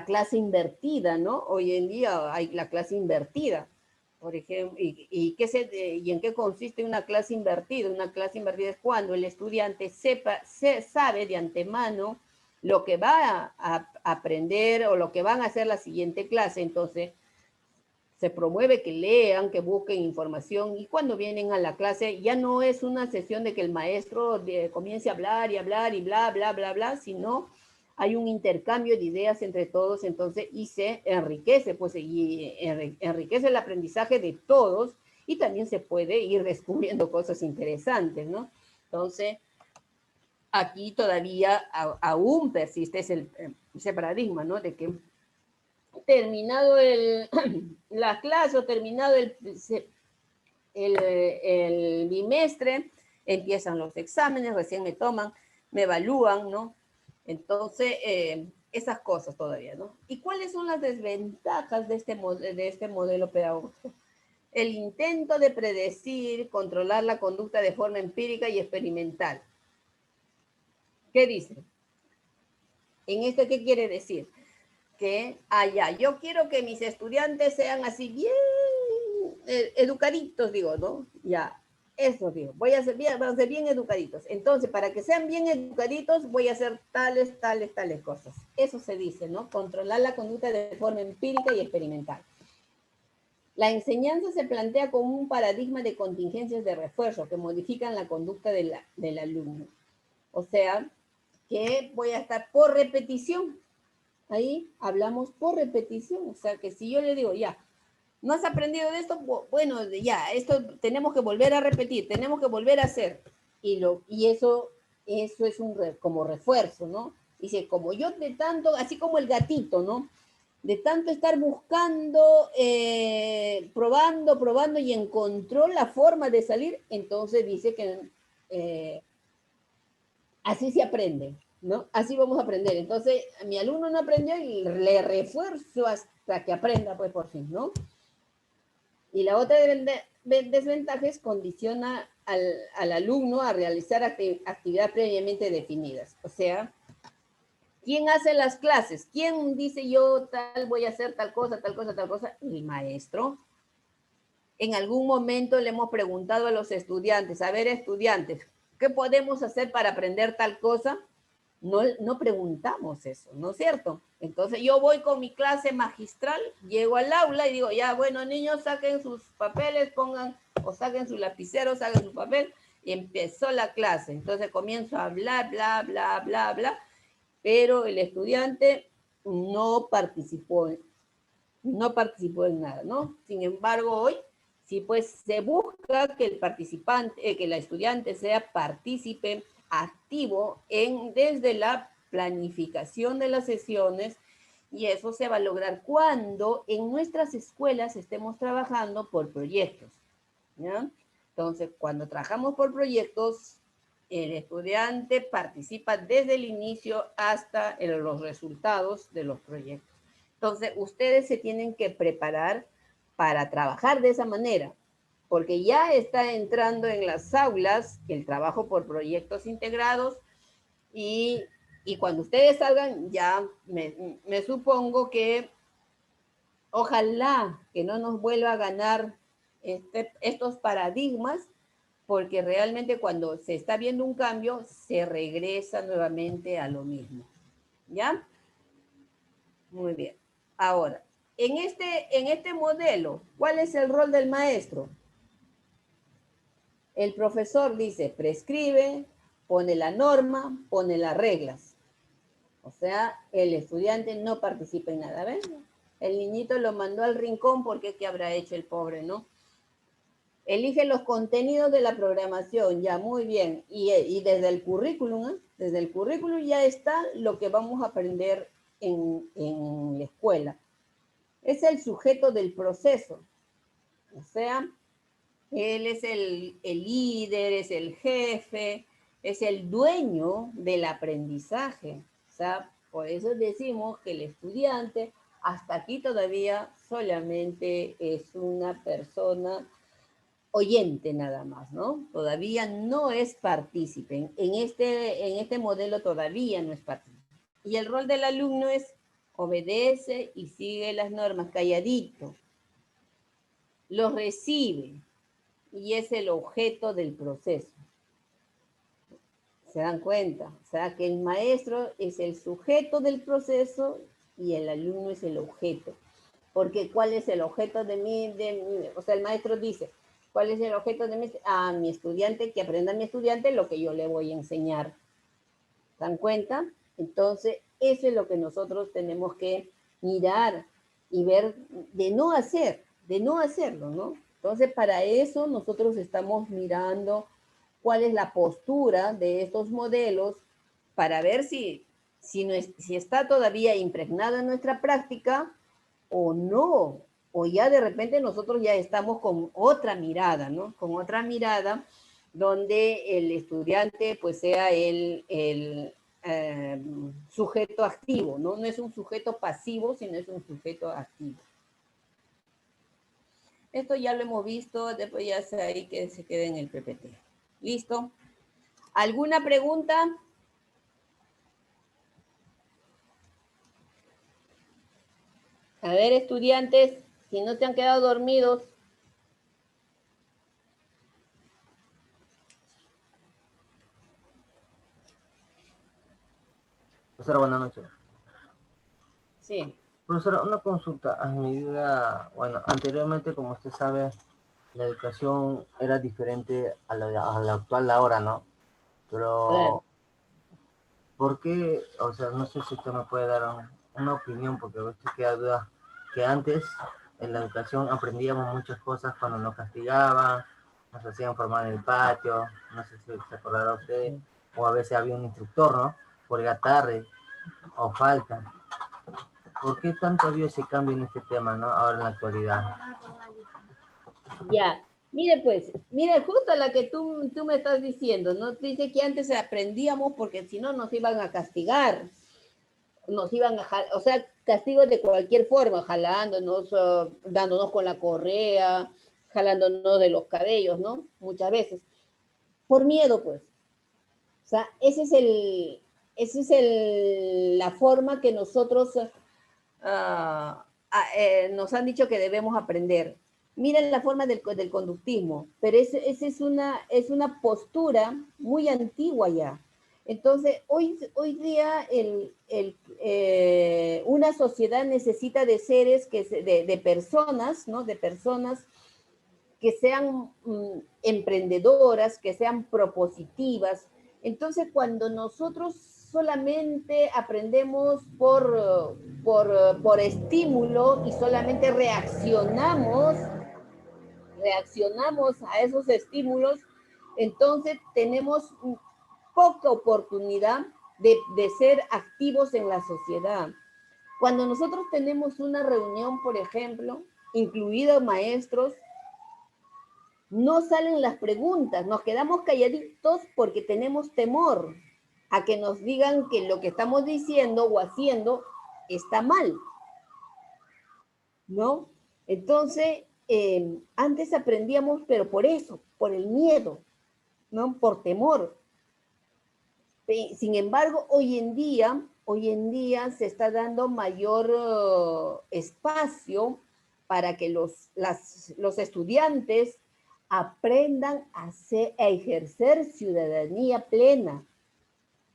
clase invertida, ¿no? Hoy en día hay la clase invertida. Por ejemplo, ¿y en qué consiste una clase invertida? Una clase invertida es cuando el estudiante sabe de antemano lo que va a aprender o lo que van a hacer la siguiente clase. Entonces, se promueve que lean, que busquen información, y cuando vienen a la clase ya no es una sesión de que el maestro comience a hablar y hablar y bla, bla, bla, bla, sino hay un intercambio de ideas entre todos, entonces, y se enriquece, pues, y enriquece el aprendizaje de todos, y también se puede ir descubriendo cosas interesantes, ¿no? Entonces, aquí todavía aún persiste ese paradigma, ¿no? De que terminado la clase o terminado el bimestre, empiezan los exámenes, recién me toman, me evalúan, ¿no? Entonces, esas cosas todavía, ¿no? ¿Y cuáles son las desventajas de este modelo pedagógico? El intento de predecir, controlar la conducta de forma empírica y experimental. ¿Qué dice? ¿En esto qué quiere decir? Que, yo quiero que mis estudiantes sean así bien educaditos, digo, ¿no? Ya, eso digo, van a ser bien educaditos. Entonces, para que sean bien educaditos, voy a hacer tales cosas. Eso se dice, ¿no? Controlar la conducta de forma empírica y experimental. La enseñanza se plantea como un paradigma de contingencias de refuerzo que modifican la conducta del alumno. O sea, que voy a estar por repetición. Ahí hablamos por repetición, o sea que si yo le digo, ya, ¿no has aprendido de esto? Bueno, ya, esto tenemos que volver a repetir, tenemos que volver a hacer. Y eso es como refuerzo, ¿no? Dice, como yo de tanto, así como el gatito, ¿no? De tanto estar buscando, probando y encontró la forma de salir, entonces dice que así se aprende. ¿no? Así vamos a aprender. Entonces, mi alumno no aprendió y le refuerzo hasta que aprenda, pues, por fin, ¿no? Y la otra desventaja es condiciona al alumno a realizar actividades previamente definidas. O sea, ¿quién hace las clases? ¿Quién dice yo tal, voy a hacer tal cosa, tal cosa, tal cosa? El maestro. En algún momento le hemos preguntado a los estudiantes, a ver, estudiantes, ¿qué podemos hacer para aprender tal cosa? No preguntamos eso, ¿no es cierto? Entonces yo voy con mi clase magistral, llego al aula y digo, ya, bueno, niños, saquen sus papeles, pongan, o saquen su lapicero, saquen su papel, y empezó la clase. Entonces comienzo a hablar, bla, bla, bla, bla, pero el estudiante no participó en nada, ¿no? Sin embargo, hoy, sí, pues se busca que el participante, que el estudiante sea partícipe activo desde la planificación de las sesiones, y eso se va a lograr cuando en nuestras escuelas estemos trabajando por proyectos, ¿ya? Entonces, cuando trabajamos por proyectos, el estudiante participa desde el inicio hasta los resultados de los proyectos. Entonces, ustedes se tienen que preparar para trabajar de esa manera, porque ya está entrando en las aulas el trabajo por proyectos integrados y cuando ustedes salgan, ya me supongo que ojalá que no nos vuelva a ganar estos paradigmas, porque realmente cuando se está viendo un cambio, se regresa nuevamente a lo mismo. ¿Ya? Muy bien. Ahora, en este modelo, ¿cuál es el rol del maestro? El profesor dice, prescribe, pone la norma, pone las reglas. O sea, el estudiante no participa en nada. ¿Ven? El niñito lo mandó al rincón porque ¿qué habrá hecho el pobre, no? Elige los contenidos de la programación, ya, muy bien. Y desde el currículum, ya está lo que vamos a aprender en la escuela. Es el sujeto del proceso. O sea, él es el líder, es el jefe, es el dueño del aprendizaje. O sea, por eso decimos que el estudiante hasta aquí todavía solamente es una persona oyente nada más, ¿no? Todavía no es partícipe. En este modelo todavía no es partícipe. Y el rol del alumno es obedece y sigue las normas, calladito. Los recibe y es el objeto del proceso. ¿Se dan cuenta? O sea, que el maestro es el sujeto del proceso y el alumno es el objeto. Porque ¿cuál es el objeto de mí? O sea, el maestro dice, ¿cuál es el objeto de mi estudiante? Que aprenda mi estudiante lo que yo le voy a enseñar. ¿Se dan cuenta? Entonces, eso es lo que nosotros tenemos que mirar y ver de no hacerlo, ¿no? Entonces, para eso nosotros estamos mirando cuál es la postura de estos modelos para ver si está todavía impregnada en nuestra práctica o no, o ya de repente nosotros ya estamos con otra mirada, ¿no? Con otra mirada donde el estudiante pues sea el sujeto activo, ¿no? No es un sujeto pasivo, sino es un sujeto activo. Esto ya lo hemos visto, después ya sea ahí que se quede en el PPT. ¿Listo? ¿Alguna pregunta? A ver, estudiantes, si no se han quedado dormidos. Profesora, buenas noches. Sí. Profesora, una consulta. A medida, bueno, anteriormente, como usted sabe, la educación era diferente a la actual ahora, ¿no? Pero, Claro. ¿por qué? O sea, no sé si usted me puede dar una opinión, porque a veces queda duda que antes en la educación aprendíamos muchas cosas cuando nos castigaban, nos hacían formar en el patio, no sé si se acordará usted, o a veces había un instructor, ¿no? Por llegar tarde o falta. ¿Por qué tanto había ese cambio en este tema, ¿no? Ahora en la actualidad. Ya. Mire, pues, mire, justo la que tú me estás diciendo, ¿no? Dice que antes aprendíamos porque si no nos iban a castigar, nos iban a, o sea, castigos de cualquier forma, jalándonos, dándonos con la correa, jalándonos de los cabellos, ¿no? Muchas veces. Por miedo, pues. O sea, la forma que nosotros nos han dicho que debemos aprender. Miren la forma del conductismo, pero esa es una postura muy antigua ya. Entonces, hoy día una sociedad necesita de seres, de personas, ¿no? De personas que sean emprendedoras, que sean propositivas. Entonces, cuando nosotros solamente aprendemos por estímulo y solamente reaccionamos a esos estímulos, entonces tenemos poca oportunidad de ser activos en la sociedad. Cuando nosotros tenemos una reunión, por ejemplo, incluidos maestros, no salen las preguntas, nos quedamos calladitos porque tenemos temor a que nos digan que lo que estamos diciendo o haciendo está mal, ¿no? Entonces, antes aprendíamos, pero por eso, por el miedo, ¿no? Por temor. Sin embargo, hoy en día se está dando mayor espacio para que los estudiantes aprendan a ejercer ciudadanía plena,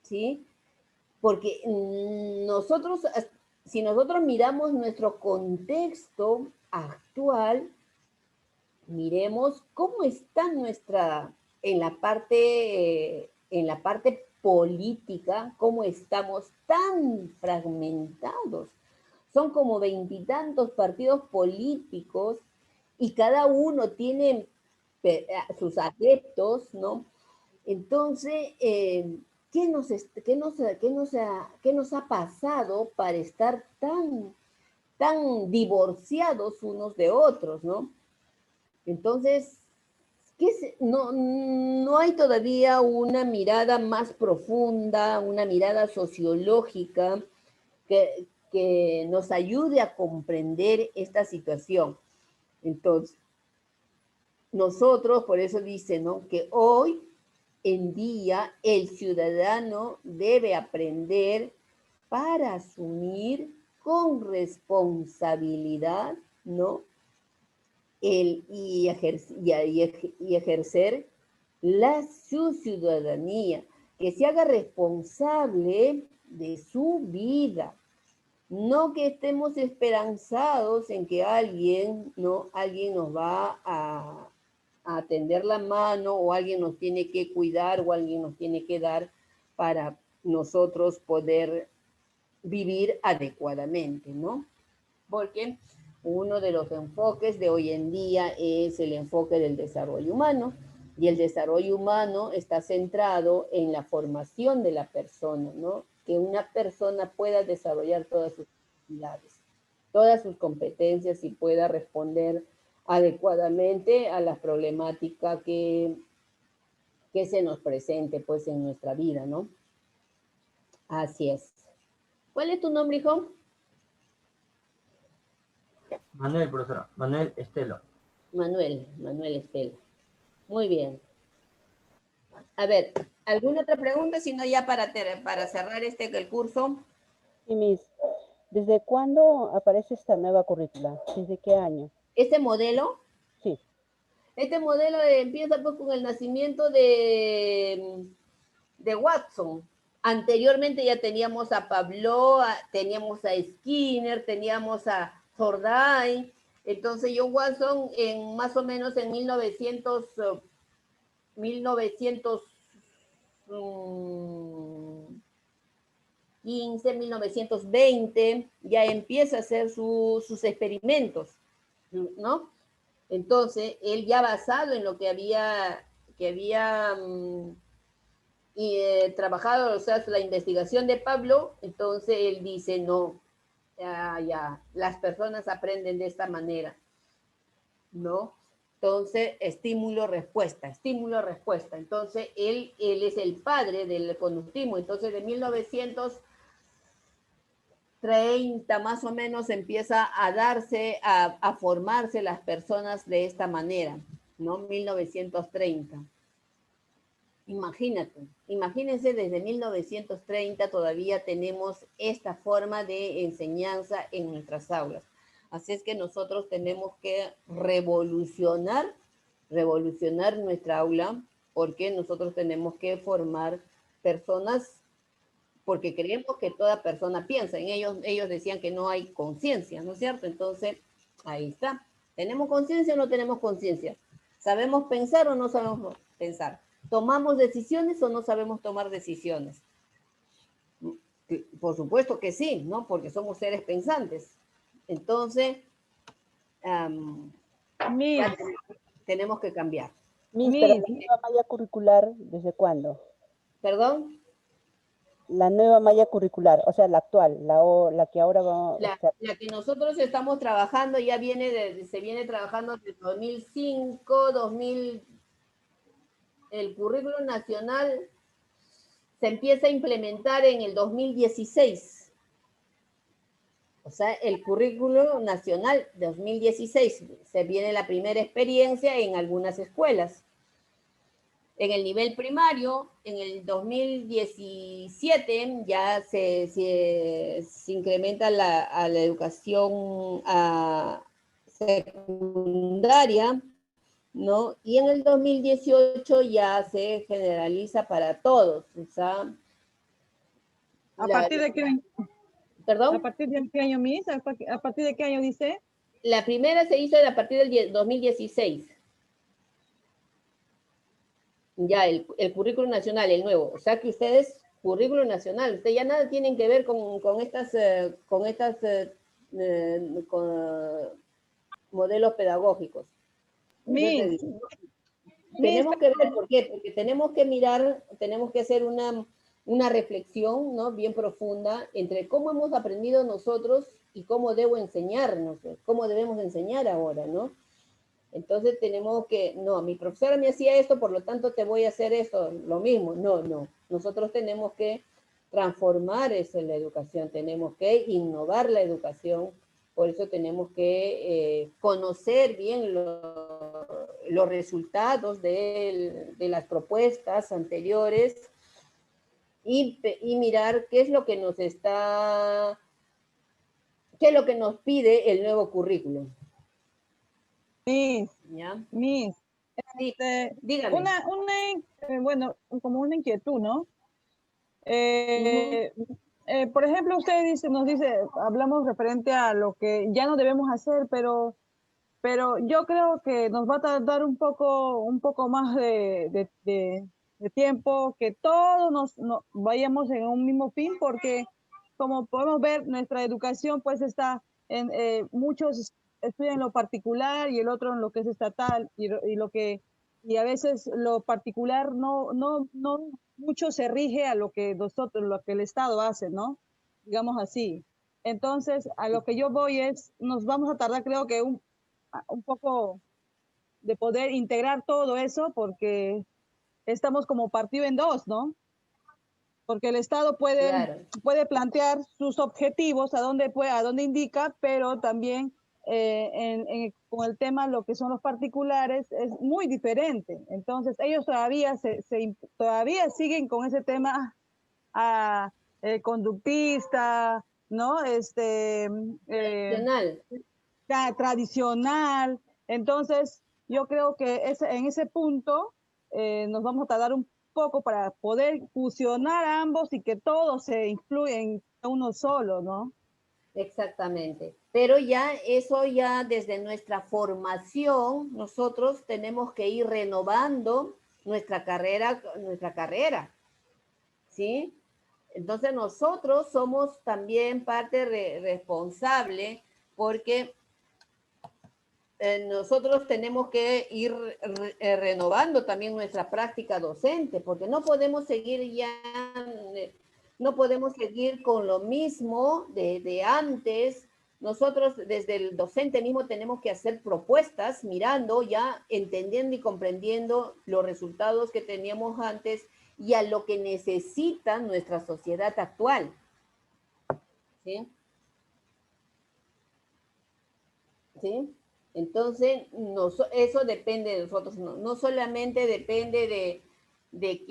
¿sí? Porque si nosotros miramos nuestro contexto actual, miremos cómo está en la parte política, cómo estamos tan fragmentados. Son como 20 y tantos partidos políticos y cada uno tiene sus adeptos, ¿no? Entonces, ¿qué nos ha pasado para estar tan divorciados unos de otros, ¿no? Entonces, no hay todavía una mirada más profunda, una mirada sociológica que nos ayude a comprender esta situación. Entonces, nosotros, por eso dice, ¿no? Que hoy en día el ciudadano debe aprender para asumir con responsabilidad, ¿no? Y ejercer su ciudadanía, que se haga responsable de su vida, no que estemos esperanzados en que alguien nos va a tender la mano o alguien nos tiene que cuidar o alguien nos tiene que dar para nosotros poder vivir adecuadamente, ¿no? Porque uno de los enfoques de hoy en día es el enfoque del desarrollo humano, y el desarrollo humano está centrado en la formación de la persona, ¿no? Que una persona pueda desarrollar todas sus habilidades, todas sus competencias y pueda responder adecuadamente a las problemáticas que se nos presente pues en nuestra vida, ¿no? Así es. ¿Cuál es tu nombre, hijo? Manuel, profesora, Manuel Estelo. Manuel Estela. Muy bien. A ver, ¿alguna otra pregunta? Si no, ya para cerrar el curso. Sí, Miss. ¿Desde cuándo aparece esta nueva currícula? ¿Desde qué año? Este modelo. Sí. Este modelo empieza pues con el nacimiento de Watson. Anteriormente ya teníamos a Pablo, teníamos a Skinner, teníamos a Thorndike. Entonces John Watson más o menos en 1915, 1920, ya empieza a hacer sus experimentos, ¿no? Entonces, él ya basado en lo que había trabajado, o sea, la investigación de Pablo, entonces él dice, no, ya, las personas aprenden de esta manera, ¿no? Entonces, estímulo-respuesta, estímulo-respuesta. Entonces, él es el padre del conductismo. Entonces, de 1930 más o menos empieza a darse, a formarse las personas de esta manera, ¿no? 1930. Imagínense, desde 1930 todavía tenemos esta forma de enseñanza en nuestras aulas. Así es que nosotros tenemos que revolucionar nuestra aula, porque nosotros tenemos que formar personas, porque creemos que toda persona piensa. En ellos decían que no hay conciencia, ¿no es cierto? Entonces, ahí está. ¿Tenemos conciencia o no tenemos conciencia? ¿Sabemos pensar o no sabemos pensar? ¿Tomamos decisiones o no sabemos tomar decisiones? Por supuesto que sí, ¿no? Porque somos seres pensantes. Entonces, Miss, ya tenemos que cambiar. Miss, pero la Miss, nueva malla curricular, ¿desde cuándo? ¿Perdón? La nueva malla curricular, o sea, la actual, la que ahora va, La que nosotros estamos trabajando ya se viene trabajando desde 2005, 2000. El currículo nacional se empieza a implementar en el 2016. O sea, el currículo nacional 2016. Se viene la primera experiencia en algunas escuelas. En el nivel primario, en el 2017 ya se incrementa a la educación secundaria, ¿no? Y en el 2018 ya se generaliza para todos. O sea, ¿a partir de qué año? ¿Perdón? ¿A partir de qué año, Miss? ¿A partir de qué año dice? La primera se hizo a partir del 2016. Ya, el currículo nacional, el nuevo. O sea que ustedes, currículo nacional, ustedes ya nada tienen que ver con estas modelos pedagógicos. Miss, Tenemos que ver, ¿por qué? Porque tenemos que mirar, tenemos que hacer una reflexión, ¿no? Bien profunda entre cómo hemos aprendido nosotros y cómo debo enseñarnos, cómo debemos enseñar ahora, ¿no? Entonces tenemos que, no, mi profesora me hacía esto, por lo tanto te voy a hacer esto, lo mismo. No. Nosotros tenemos que transformar eso en la educación, tenemos que innovar la educación, por eso tenemos que conocer bien los resultados de las propuestas anteriores y mirar qué es lo que nos pide el nuevo currículum. Miss, ¿Ya? Miss, Sí, dígame. Bueno, como una inquietud, ¿no? Ujú. Por ejemplo, usted hablamos referente a lo que ya no debemos hacer, pero yo creo que nos va a tardar un poco más de tiempo, que todos nos vayamos en un mismo fin, porque como podemos ver, nuestra educación pues está muchos estudian en lo particular y el otro en lo que es estatal, y a veces lo particular no mucho se rige a lo que el Estado hace, ¿no? Digamos así. Entonces, a lo que yo voy nos vamos a tardar, creo que un poco de poder integrar todo eso, porque estamos como partido en dos, ¿no? Porque el Estado Claro. puede plantear sus objetivos, a dónde indica, pero también con el tema lo que son los particulares es muy diferente. Entonces ellos todavía siguen con ese tema conductista, ¿no? Tradicional. Tradicional. Entonces yo creo que en ese punto nos vamos a tardar un poco para poder fusionar ambos y que todos se influyen en uno solo, ¿no? Exactamente. Pero ya eso ya desde nuestra formación, nosotros tenemos que ir renovando nuestra carrera, ¿sí? Entonces nosotros somos también parte responsable, porque nosotros tenemos que ir renovando también nuestra práctica docente, porque no podemos seguir con lo mismo de antes, nosotros desde el docente mismo tenemos que hacer propuestas mirando, ya entendiendo y comprendiendo los resultados que teníamos antes y a lo que necesita nuestra sociedad actual. ¿Sí? ¿Sí? Entonces, eso depende de nosotros, no solamente depende de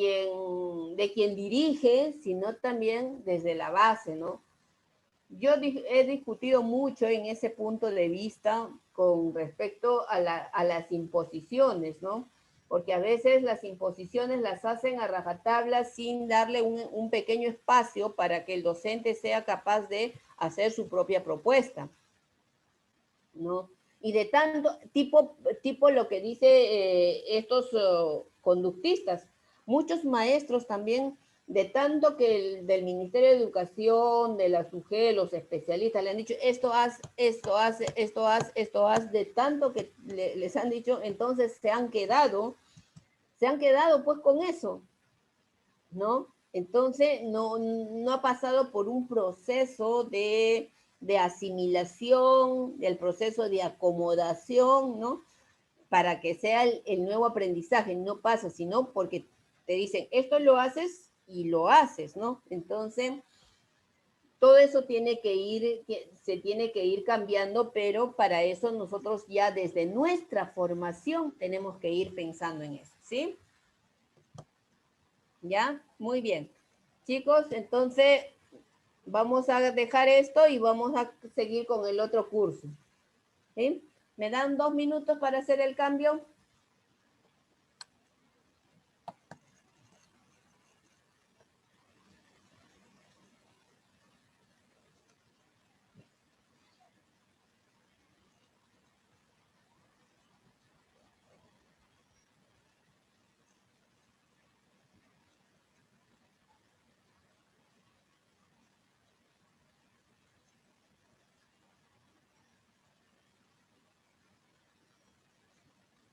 quien dirige, sino también desde la base, ¿no? Yo he discutido mucho en ese punto de vista con respecto a las imposiciones, ¿no? Porque a veces las imposiciones las hacen a rajatabla sin darle un pequeño espacio para que el docente sea capaz de hacer su propia propuesta, ¿no? Y de tanto tipo lo que dice estos conductistas, muchos maestros también, de tanto que del Ministerio de Educación, de la SUGE, los especialistas le han dicho, esto haz, esto haz, esto haz, esto haz, de tanto que les han dicho, entonces se han quedado pues con eso, ¿no? Entonces no ha pasado por un proceso de asimilación, del proceso de acomodación, ¿no? Para que sea el nuevo aprendizaje, no pasa, sino porque te dicen, esto lo haces y lo haces, ¿no? Entonces, todo eso se tiene que ir cambiando, pero para eso nosotros ya desde nuestra formación tenemos que ir pensando en eso, ¿sí? ¿Ya? Muy bien. Chicos, entonces vamos a dejar esto y vamos a seguir con el otro curso. ¿Sí? ¿Me dan 2 minutos para hacer el cambio?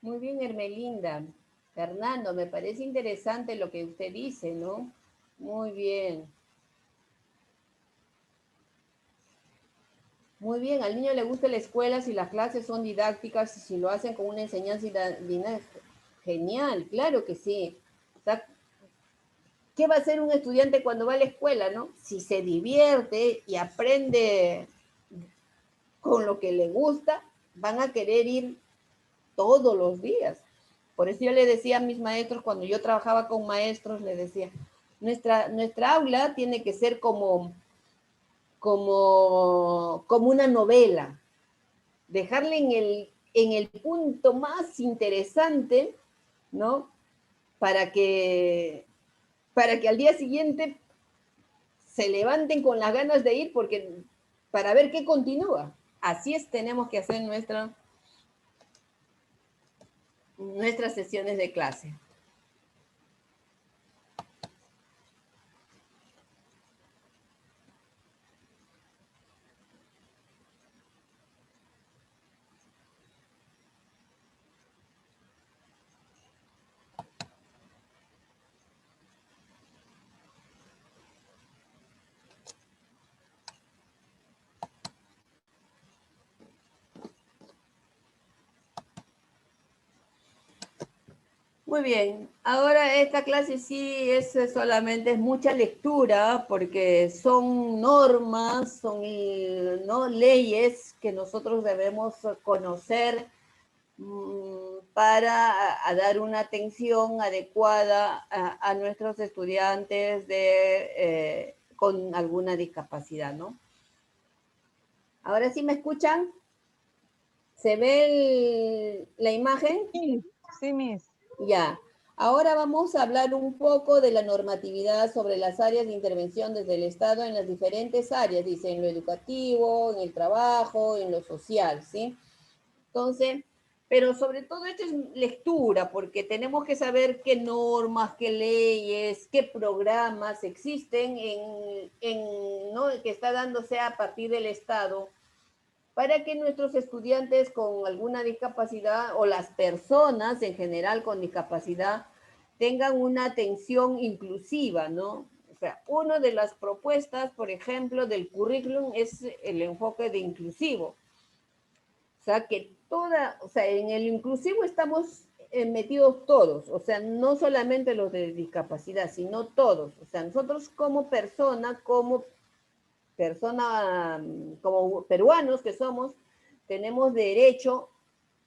Muy bien, Hermelinda. Fernando, me parece interesante lo que usted dice, ¿no? Muy bien. Muy bien, al niño le gusta la escuela si las clases son didácticas y si lo hacen con una enseñanza dinámica. Genial, claro que sí. O sea, ¿qué va a hacer un estudiante cuando va a la escuela, no? Si se divierte y aprende con lo que le gusta, van a querer ir todos los días. Por eso yo le decía a mis maestros, cuando yo trabajaba con maestros, le decía, nuestra aula tiene que ser como una novela, dejarle en el punto más interesante, ¿no? Para que al día siguiente se levanten con las ganas de ir para ver qué continúa. Así tenemos que hacer nuestras sesiones de clase. Muy bien, ahora esta clase sí es mucha lectura porque son normas, son ¿no? leyes que nosotros debemos conocer para dar una atención adecuada a nuestros estudiantes con alguna discapacidad, ¿no? Ahora sí me escuchan. ¿Se ve la imagen? Sí, Miss. Ya. Ahora vamos a hablar un poco de la normatividad sobre las áreas de intervención desde el Estado en las diferentes áreas, dice, en lo educativo, en el trabajo, en lo social, ¿sí? Entonces, pero sobre todo esto es lectura, porque tenemos que saber qué normas, qué leyes, qué programas existen ¿no? que está dándose a partir del Estado para que nuestros estudiantes con alguna discapacidad o las personas en general con discapacidad tengan una atención inclusiva, ¿no? O sea, una de las propuestas, por ejemplo, del currículum es el enfoque de inclusivo. O sea, que en el inclusivo estamos metidos todos, o sea, no solamente los de discapacidad, sino todos. O sea, nosotros como peruanos que somos, tenemos derecho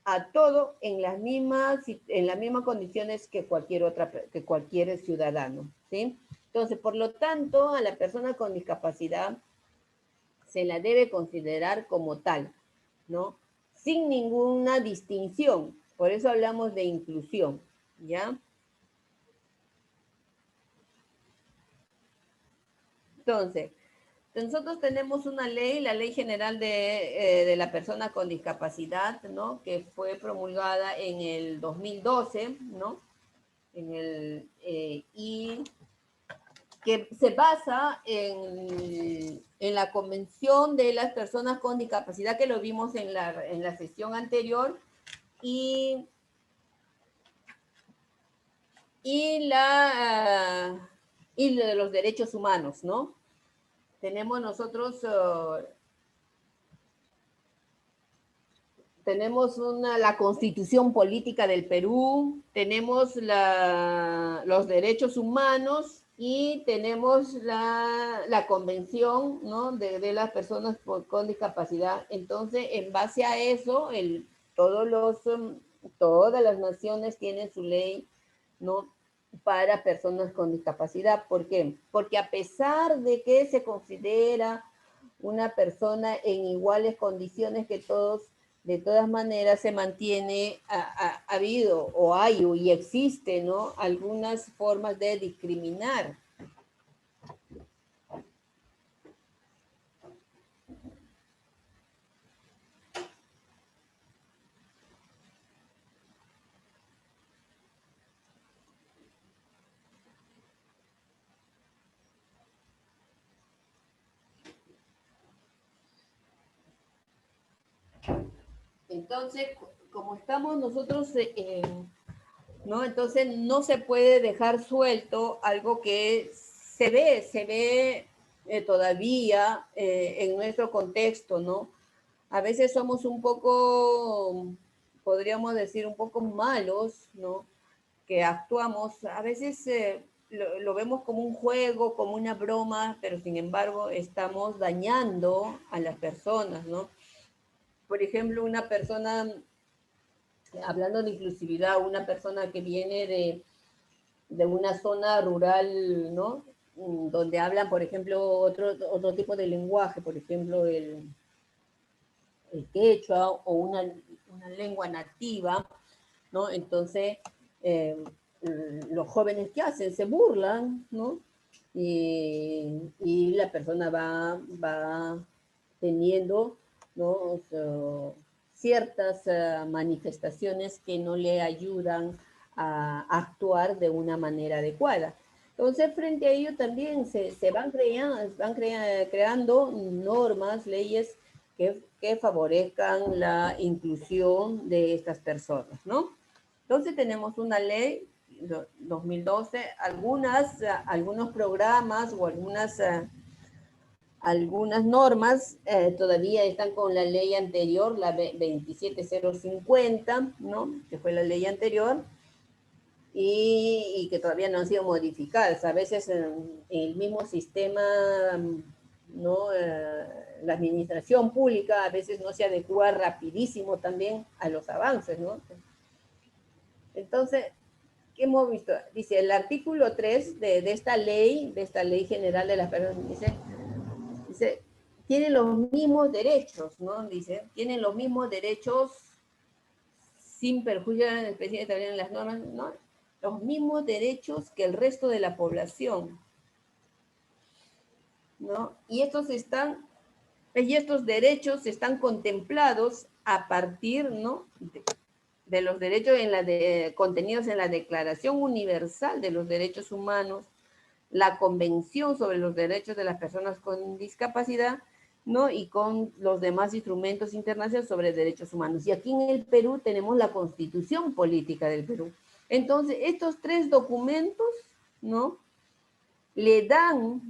a todo en las mismas condiciones que cualquier ciudadano, ¿sí? Entonces, por lo tanto, a la persona con discapacidad se la debe considerar como tal, ¿no? Sin ninguna distinción. Por eso hablamos de inclusión, ¿ya? Entonces, nosotros tenemos una ley, la Ley General de la Persona con Discapacidad, ¿no? Que fue promulgada en el 2012, ¿no? Y que se basa en la Convención de las Personas con Discapacidad, que lo vimos en la sesión anterior, y de los derechos humanos, ¿no? Tenemos nosotros, tenemos la Constitución Política del Perú, tenemos los derechos humanos y tenemos la Convención, ¿no? de las personas con discapacidad. Entonces, en base a eso, todas las naciones tienen su ley, ¿no? Para personas con discapacidad. ¿Por qué? Porque a pesar de que se considera una persona en iguales condiciones que todos, de todas maneras se mantiene, ha habido o hay y existe, ¿no? Algunas formas de discriminar. Entonces, como estamos nosotros, ¿no? Entonces no se puede dejar suelto algo que se ve todavía en nuestro contexto, ¿no? A veces somos un poco, podríamos decir, un poco malos, ¿no? Que actuamos, a veces lo vemos como un juego, como una broma, pero sin embargo estamos dañando a las personas, ¿no? Por ejemplo, una persona, hablando de inclusividad, una persona que viene de una zona rural, ¿no? Donde hablan, por ejemplo, otro tipo de lenguaje, por ejemplo, el quechua o una lengua nativa, ¿no? Entonces, los jóvenes, ¿qué hacen? Se burlan, ¿no? Y la persona va teniendo, ¿no? O sea, ciertas manifestaciones que no le ayudan a actuar de una manera adecuada. Entonces, frente a ello también se van creando normas, leyes que favorezcan la inclusión de estas personas, ¿no? Entonces tenemos una ley 2012, algunos programas o algunas normas todavía están con la ley anterior, la 27050, ¿no? Que fue la ley anterior, y que todavía no han sido modificadas. A veces el mismo sistema, ¿no? La administración pública a veces no se adecua rapidísimo también a los avances, ¿no? Entonces, ¿qué hemos visto? Dice el artículo 3 de esta ley general de las personas, dice, tienen los mismos derechos, ¿no? Dice, tienen los mismos derechos sin perjuicio de la especie establecidas en las normas, ¿no? Los mismos derechos que el resto de la población, ¿no? Y estos derechos están contemplados a partir, ¿no? De los derechos contenidos en la Declaración Universal de los Derechos Humanos, la Convención sobre los Derechos de las Personas con Discapacidad, ¿no? Y con los demás instrumentos internacionales sobre derechos humanos. Y aquí en el Perú tenemos la Constitución Política del Perú. Entonces, estos tres documentos, ¿no? le dan,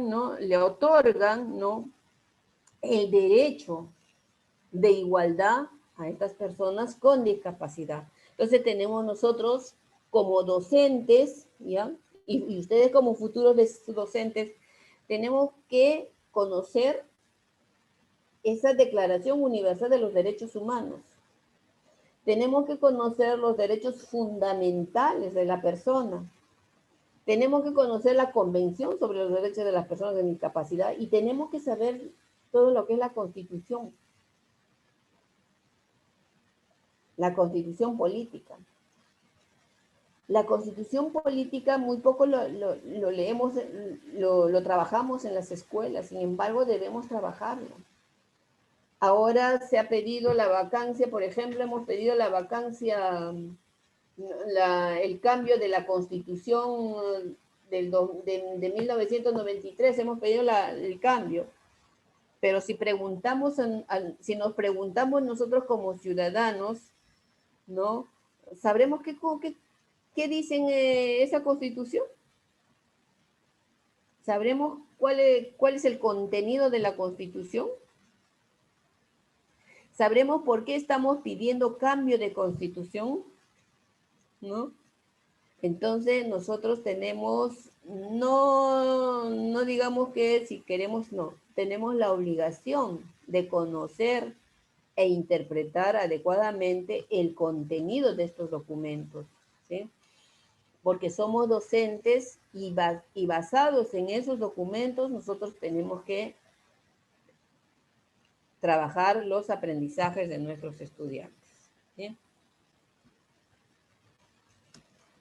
¿no? Le otorgan, ¿no? El derecho de igualdad a estas personas con discapacidad. Entonces tenemos nosotros como docentes, ¿ya? Y ustedes como futuros docentes, tenemos que conocer esa Declaración Universal de los Derechos Humanos. Tenemos que conocer los derechos fundamentales de la persona. Tenemos que conocer la Convención sobre los Derechos de las Personas con Discapacidad y tenemos que saber todo lo que es la Constitución política. La Constitución política muy poco lo leemos, lo trabajamos en las escuelas, sin embargo debemos trabajarlo. Ahora se ha pedido la vacancia, por ejemplo, hemos pedido la vacancia, el cambio de la Constitución de 1993, hemos pedido el cambio. Pero si nos preguntamos nosotros como ciudadanos, ¿no? ¿Sabremos qué dicen esa Constitución? ¿Sabremos cuál es el contenido de la Constitución? ¿Sabremos por qué estamos pidiendo cambio de Constitución? ¿No? Entonces nosotros tenemos, no digamos que si queremos, no, tenemos la obligación de conocer e interpretar adecuadamente el contenido de estos documentos, ¿sí? Porque somos docentes y basados en esos documentos nosotros tenemos que trabajar los aprendizajes de nuestros estudiantes, ¿sí?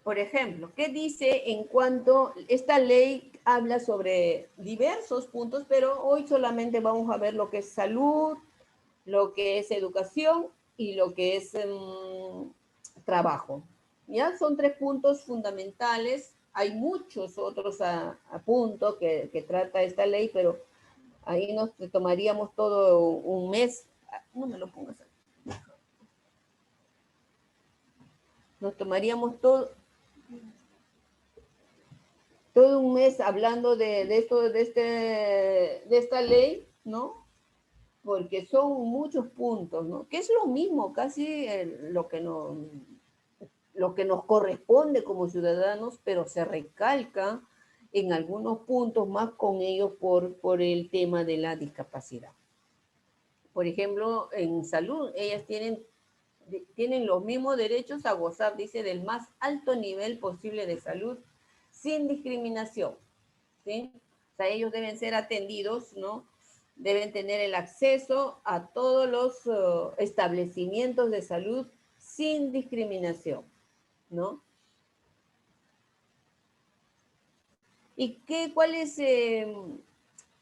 Por ejemplo, ¿qué dice en cuanto esta ley habla sobre diversos puntos, pero hoy solamente vamos a ver lo que es salud, lo que es educación y lo que es trabajo? ¿Ya? Son 3 puntos fundamentales. Hay muchos otros puntos que trata esta ley, pero ahí nos tomaríamos todo un mes. No me lo pongas ahí. Nos tomaríamos todo un mes hablando de esta ley, ¿no? Porque son muchos puntos, ¿no? Que es lo mismo, casi lo que nos corresponde como ciudadanos, pero se recalca en algunos puntos más con ellos por el tema de la discapacidad. Por ejemplo, en salud, ellas tienen los mismos derechos a gozar, dice, del más alto nivel posible de salud, sin discriminación, ¿sí? O sea, ellos deben ser atendidos, ¿no? Deben tener el acceso a todos los establecimientos de salud sin discriminación, ¿no? ¿Y cuál es, en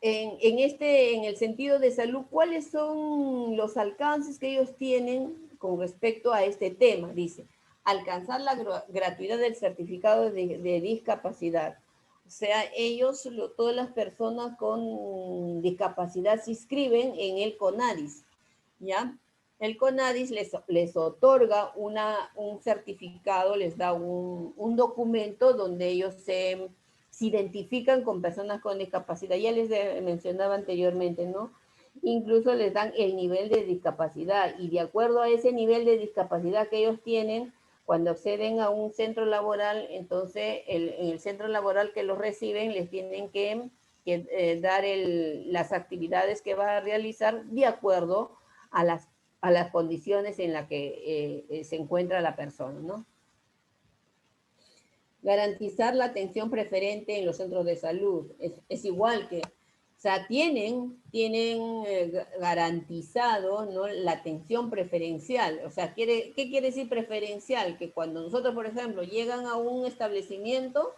el sentido de salud, cuáles son los alcances que ellos tienen con respecto a este tema? Dice, alcanzar la gratuidad del certificado de discapacidad. O sea, ellos, todas las personas con discapacidad se inscriben en el CONADIS, ¿ya? El CONADIS les otorga un certificado, les da un documento donde ellos se identifican con personas con discapacidad. Ya les mencionaba anteriormente, ¿no? Incluso les dan el nivel de discapacidad y de acuerdo a ese nivel de discapacidad que ellos tienen, cuando acceden a un centro laboral, entonces en el centro laboral que los reciben les tienen que dar las actividades que va a realizar de acuerdo a las condiciones en las que se encuentra la persona, ¿no? Garantizar la atención preferente en los centros de salud. Es igual que, o sea, tienen garantizado, ¿no?, la atención preferencial. O sea, ¿qué quiere decir preferencial? Que cuando nosotros, por ejemplo, llegan a un establecimiento,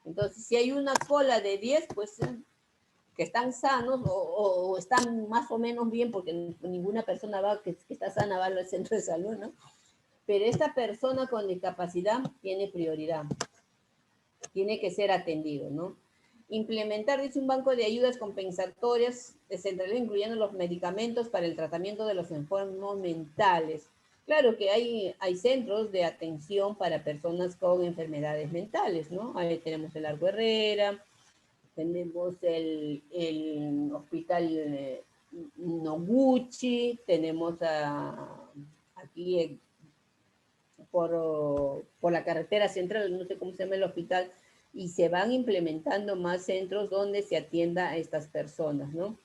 entonces si hay una cola de 10, pues que están sanos o están más o menos bien, porque ninguna persona que está sana va al centro de salud, ¿no? Pero esta persona con discapacidad tiene prioridad. Tiene que ser atendido, ¿no? Implementar, dice, un banco de ayudas compensatorias descentralizado, incluyendo los medicamentos para el tratamiento de los enfermos mentales. Claro que hay centros de atención para personas con enfermedades mentales, ¿no? Ahí tenemos el Largo Herrera, tenemos el hospital Noguchi, tenemos aquí por la carretera central, no sé cómo se llama el hospital, y se van implementando más centros donde se atienda a estas personas, ¿no?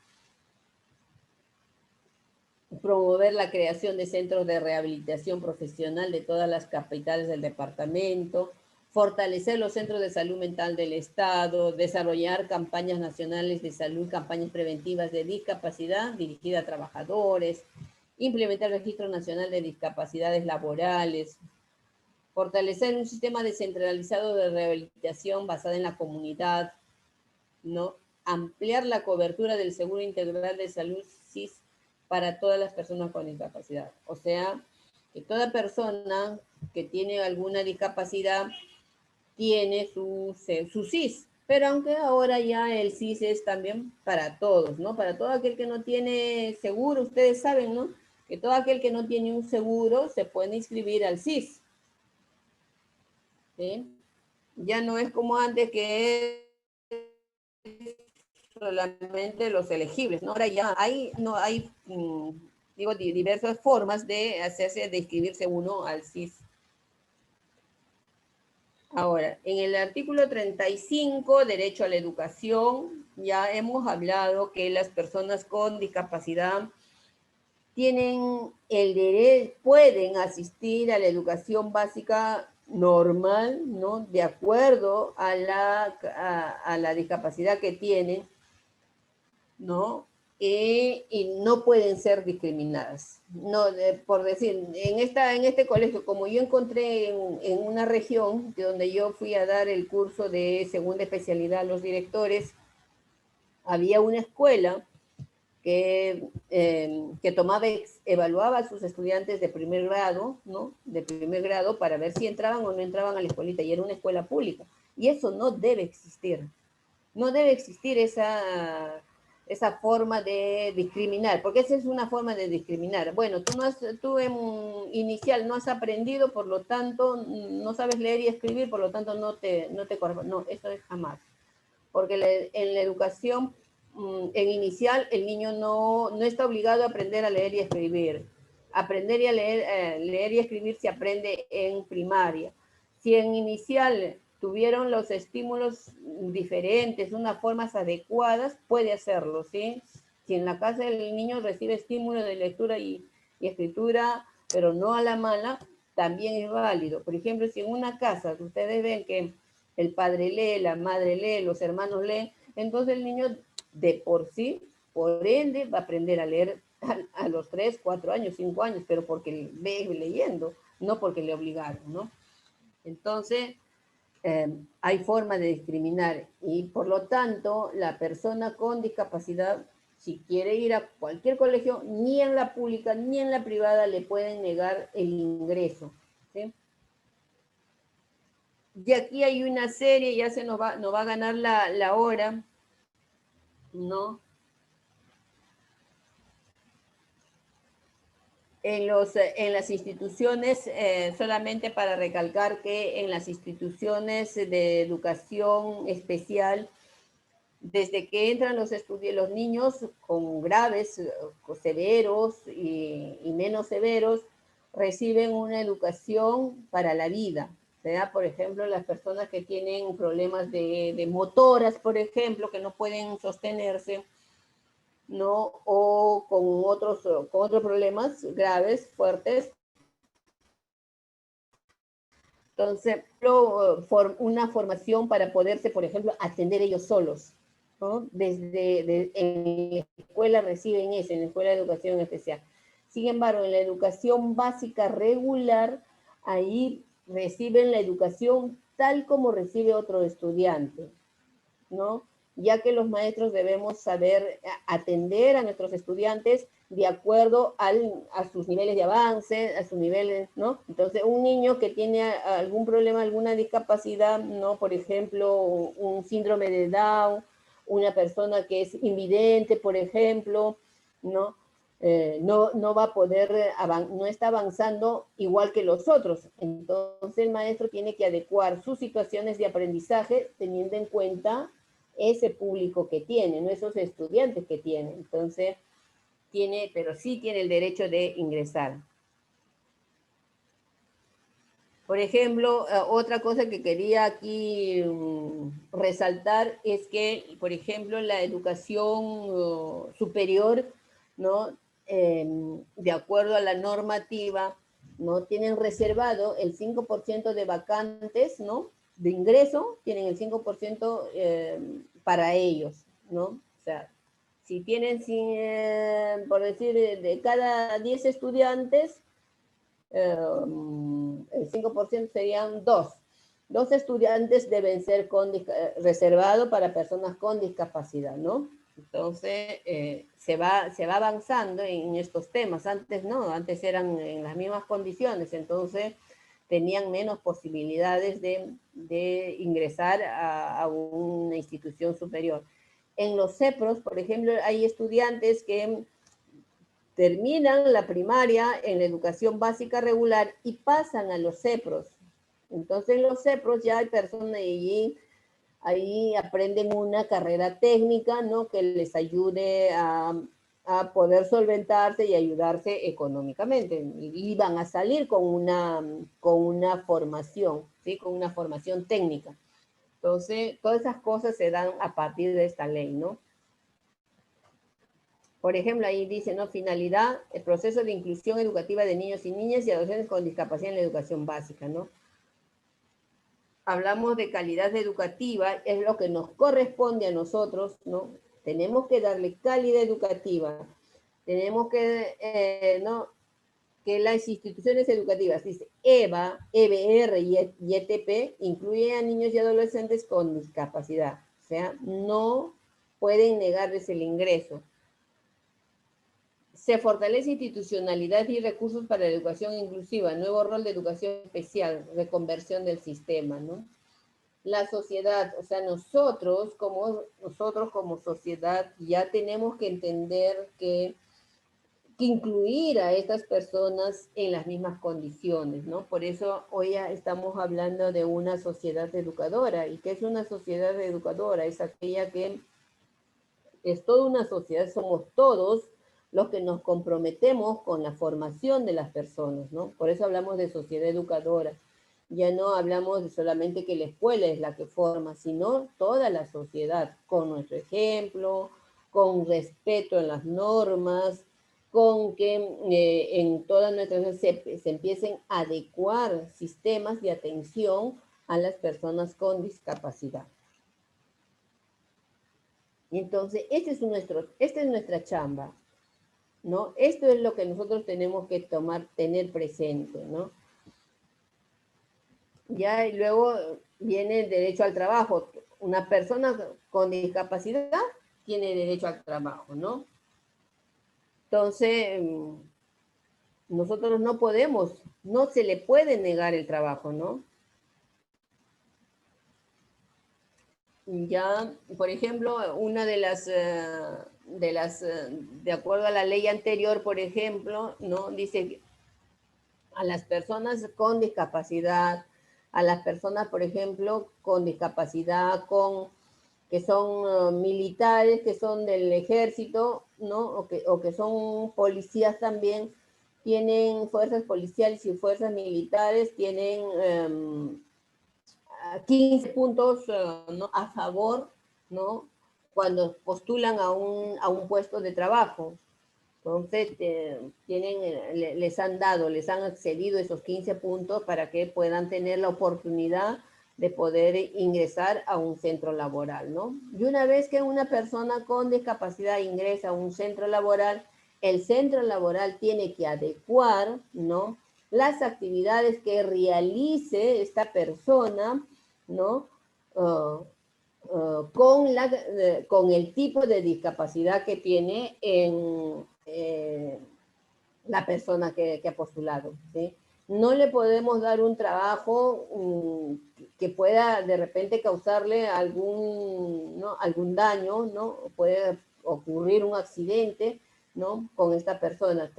Promover la creación de centros de rehabilitación profesional de todas las capitales del departamento, fortalecer los centros de salud mental del Estado, desarrollar campañas nacionales de salud, campañas preventivas de discapacidad dirigidas a trabajadores, implementar el Registro Nacional de Discapacidades Laborales, fortalecer un sistema descentralizado de rehabilitación basada en la comunidad, ¿no? Ampliar la cobertura del Seguro Integral de Salud SIS para todas las personas con discapacidad. O sea, que toda persona que tiene alguna discapacidad tiene su SIS, pero aunque ahora ya el SIS es también para todos, ¿no? Para todo aquel que no tiene seguro, ustedes saben, ¿no? Que todo aquel que no tiene un seguro se puede inscribir al SIS, ¿sí? Ya no es como antes que solamente los elegibles, ¿no? Ahora ya hay diversas formas de hacerse, de inscribirse uno al SIS. Ahora, en el artículo 35, derecho a la educación, ya hemos hablado que las personas con discapacidad tienen el derecho, pueden asistir a la educación básica normal, ¿no? De acuerdo a la discapacidad que tienen, ¿no? Y no pueden ser discriminadas. No, por decir, en este colegio, como yo encontré en una región donde yo fui a dar el curso de segunda especialidad a los directores, había una escuela que evaluaba a sus estudiantes de primer grado, ¿no? De primer grado para ver si entraban o no entraban a la escuelita, y era una escuela pública. Y eso no debe existir. No debe existir esa forma de discriminar, porque esa es una forma de discriminar. Bueno, tú en inicial no has aprendido, por lo tanto, no sabes leer y escribir, por lo tanto, no te corresponde. No, eso es jamás. Porque en la educación, en inicial, el niño no está obligado a aprender a leer y escribir. Aprender a leer y escribir se aprende en primaria. Si en inicial tuvieron los estímulos diferentes, unas formas adecuadas, puede hacerlo, ¿sí? Si en la casa el niño recibe estímulos de lectura y escritura, pero no a la mala, también es válido. Por ejemplo, si en una casa ustedes ven que el padre lee, la madre lee, los hermanos leen, entonces el niño de por sí, por ende, va a aprender a leer a los 3, 4 años, 5 años, pero porque ve leyendo, no porque le obligaron, ¿no? Entonces, hay forma de discriminar y por lo tanto la persona con discapacidad, si quiere ir a cualquier colegio, ni en la pública ni en la privada le pueden negar el ingreso, ¿sí? Y aquí hay una serie, ya nos va a ganar la hora, ¿no? En las instituciones, solamente para recalcar que en las instituciones de educación especial, desde que entran los niños con graves, severos y menos severos, reciben una educación para la vida. ¿Verdad? Por ejemplo, las personas que tienen problemas de motoras, por ejemplo, que no pueden sostenerse, ¿no? O con otros problemas graves, fuertes. Entonces, una formación para poderse, por ejemplo, atender ellos solos, ¿no? En la escuela reciben eso, en la escuela de educación especial. Sin embargo, en la educación básica regular, ahí reciben la educación tal como recibe otro estudiante, ¿no? Ya que los maestros debemos saber atender a nuestros estudiantes de acuerdo a sus niveles de avance, a sus niveles, ¿no? Entonces, un niño que tiene algún problema, alguna discapacidad, ¿no? Por ejemplo, un síndrome de Down, una persona que es invidente, por ejemplo, ¿no? No va a poder, no está avanzando igual que los otros. Entonces, el maestro tiene que adecuar sus situaciones de aprendizaje teniendo en cuenta ese público que tiene, no esos estudiantes que tiene. Entonces, pero sí tiene el derecho de ingresar. Por ejemplo, otra cosa que quería aquí resaltar es que, por ejemplo, la educación superior, ¿no? De acuerdo a la normativa, ¿no? Tienen reservado el 5% de vacantes, ¿no? De ingreso, tienen el 5% para ellos, ¿no? O sea, si tienen, por decir, de cada 10 estudiantes, el 5% serían dos estudiantes deben ser reservados para personas con discapacidad, ¿no? Entonces, se va avanzando en estos temas. Antes no, antes eran en las mismas condiciones, entonces tenían menos posibilidades de ingresar a una institución superior. En los CEPROS, por ejemplo, hay estudiantes que terminan la primaria en la educación básica regular y pasan a los CEPROS. Entonces en los CEPROS ya hay personas ahí aprenden una carrera técnica, ¿no? Que les ayude a poder solventarse y ayudarse económicamente. Y van a salir con una formación, ¿sí? Con una formación técnica. Entonces, todas esas cosas se dan a partir de esta ley, ¿no? Por ejemplo, ahí dice, ¿no? Finalidad, el proceso de inclusión educativa de niños y niñas y adolescentes con discapacidad en la educación básica, ¿no? Hablamos de calidad educativa, es lo que nos corresponde a nosotros, ¿no? Tenemos que darle calidad educativa, tenemos que, ¿no? Que las instituciones educativas, dice EVA, EBR y ETP, incluyen a niños y adolescentes con discapacidad, o sea, no pueden negarles el ingreso. Se fortalece institucionalidad y recursos para la educación inclusiva, nuevo rol de educación especial, reconversión del sistema, ¿no? La sociedad, o sea, nosotros como sociedad ya tenemos que entender que incluir a estas personas en las mismas condiciones, ¿no? Por eso hoy ya estamos hablando de una sociedad educadora. ¿Y qué es una sociedad educadora? Es aquella que es toda una sociedad, somos todos los que nos comprometemos con la formación de las personas, ¿no? Por eso hablamos de sociedad educadora. Ya no hablamos de solamente que la escuela es la que forma, sino toda la sociedad, con nuestro ejemplo, con respeto en las normas, con que en todas nuestras se empiecen a adecuar sistemas de atención a las personas con discapacidad. Entonces, esta es nuestra chamba, ¿no? Esto es lo que nosotros tenemos que tener presente, ¿no? Ya, y luego viene el derecho al trabajo. Una persona con discapacidad tiene derecho al trabajo, ¿no? Entonces, nosotros no se le puede negar el trabajo, ¿no? Ya, por ejemplo, una de acuerdo a la ley anterior, por ejemplo, ¿no? Dice a las personas con discapacidad, a las personas, por ejemplo, con discapacidad, que son militares, que son del ejército, ¿no? O que son policías también, tienen fuerzas policiales y fuerzas militares, tienen 15 puntos ¿no? a favor, ¿no? Cuando postulan a un puesto de trabajo. Entonces, les han accedido esos 15 puntos para que puedan tener la oportunidad de poder ingresar a un centro laboral, ¿no? Y una vez que una persona con discapacidad ingresa a un centro laboral, el centro laboral tiene que adecuar, ¿no? Las actividades que realice esta persona, ¿no? Con el tipo de discapacidad que tiene la persona que ha postulado, ¿sí? No le podemos dar un trabajo que pueda de repente causarle algún daño, ¿no? Puede ocurrir un accidente, ¿no? Con esta persona.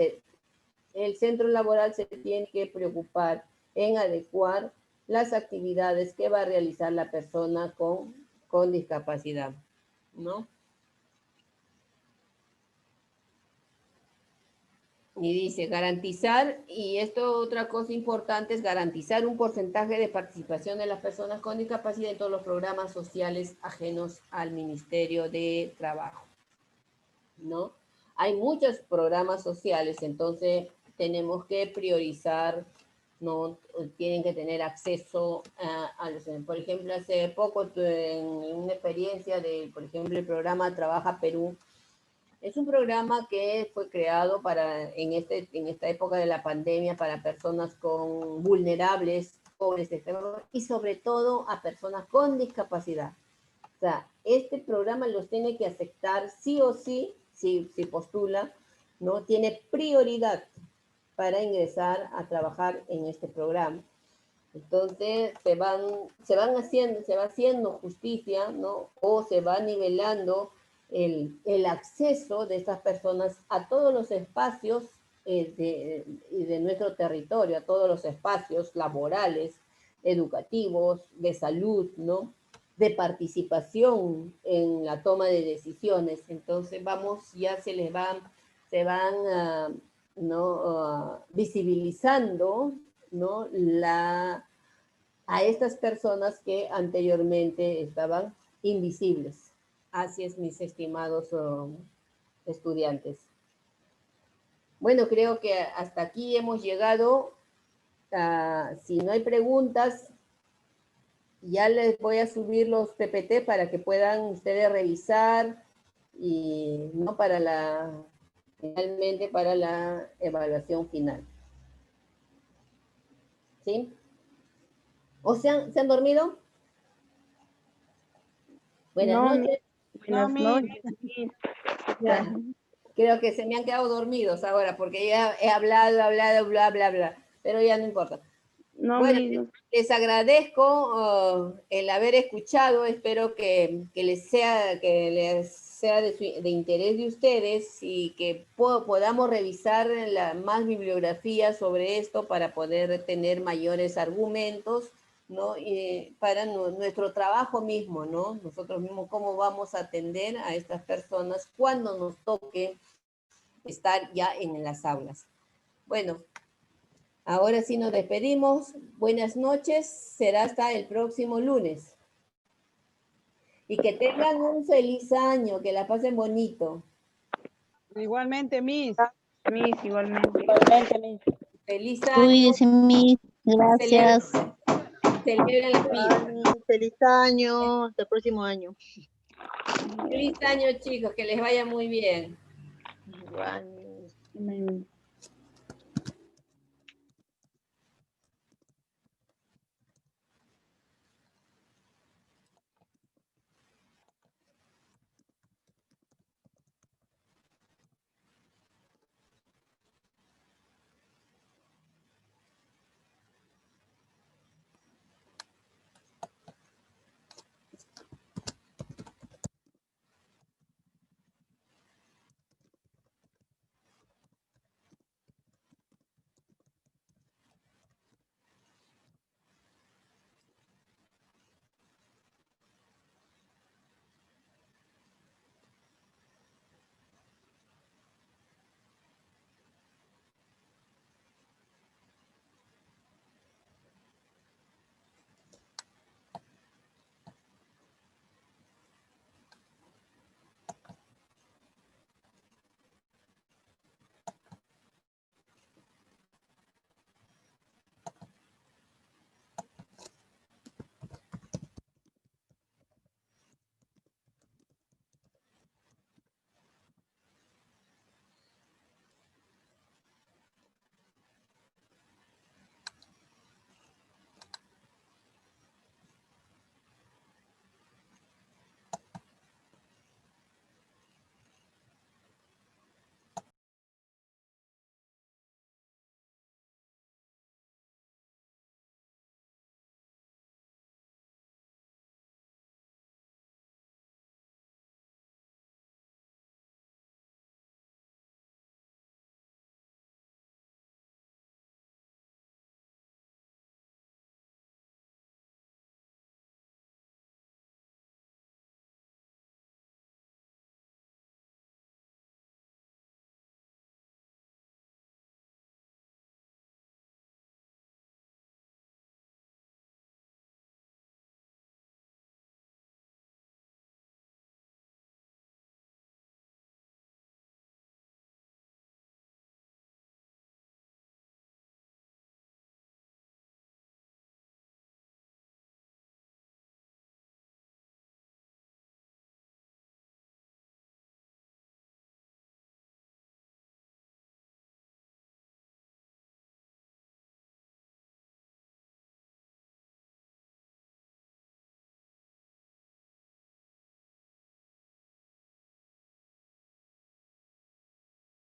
El centro laboral se tiene que preocupar en adecuar las actividades que va a realizar la persona con discapacidad. ¿no? Y dice, garantizar, y esto otra cosa importante es garantizar un porcentaje de participación de las personas con discapacidad en todos los programas sociales ajenos al Ministerio de Trabajo, ¿no? Hay muchos programas sociales, entonces tenemos que priorizar, ¿no? Tienen que tener acceso a los, por ejemplo, hace poco tuve en una experiencia de, por ejemplo, el programa Trabaja Perú. Es un programa que fue creado en esta época de la pandemia para personas vulnerables, pobres, y sobre todo a personas con discapacidad. O sea, este programa los tiene que aceptar sí o sí, si postula, ¿no? Tiene prioridad para ingresar a trabajar en este programa. Entonces se va haciendo justicia, ¿no? O se va nivelando el acceso de estas personas a todos los espacios de nuestro territorio, a todos los espacios laborales, educativos, de salud, ¿no? De participación en la toma de decisiones. Entonces ya se van visibilizando, ¿no? A estas personas que anteriormente estaban invisibles. Así es, mis estimados estudiantes. Bueno, creo que hasta aquí hemos llegado. Si no hay preguntas, ya les voy a subir los PPT para que puedan ustedes revisar y no finalmente para la evaluación final. ¿Sí? ¿O se han dormido? Buenas noches. Buenas noches. Ya, creo que se me han quedado dormidos ahora porque ya he hablado, bla, bla, bla, pero ya no importa. Bueno, les agradezco el haber escuchado, espero que les sea de interés de ustedes y que podamos revisar más bibliografía sobre esto para poder tener mayores argumentos, ¿no? Para nuestro trabajo mismo, ¿no? Nosotros mismos cómo vamos a atender a estas personas cuando nos toque estar ya en las aulas. Bueno, ahora sí nos despedimos. Buenas noches. Será hasta el próximo lunes. Y que tengan un feliz año, que la pasen bonito. Igualmente, Miss. Igualmente, Miss. Feliz año. Cuídense, Miss. Gracias. Celebren las vidas. Feliz año, hasta el próximo año. Feliz año, chicos, que les vaya muy bien. Igual.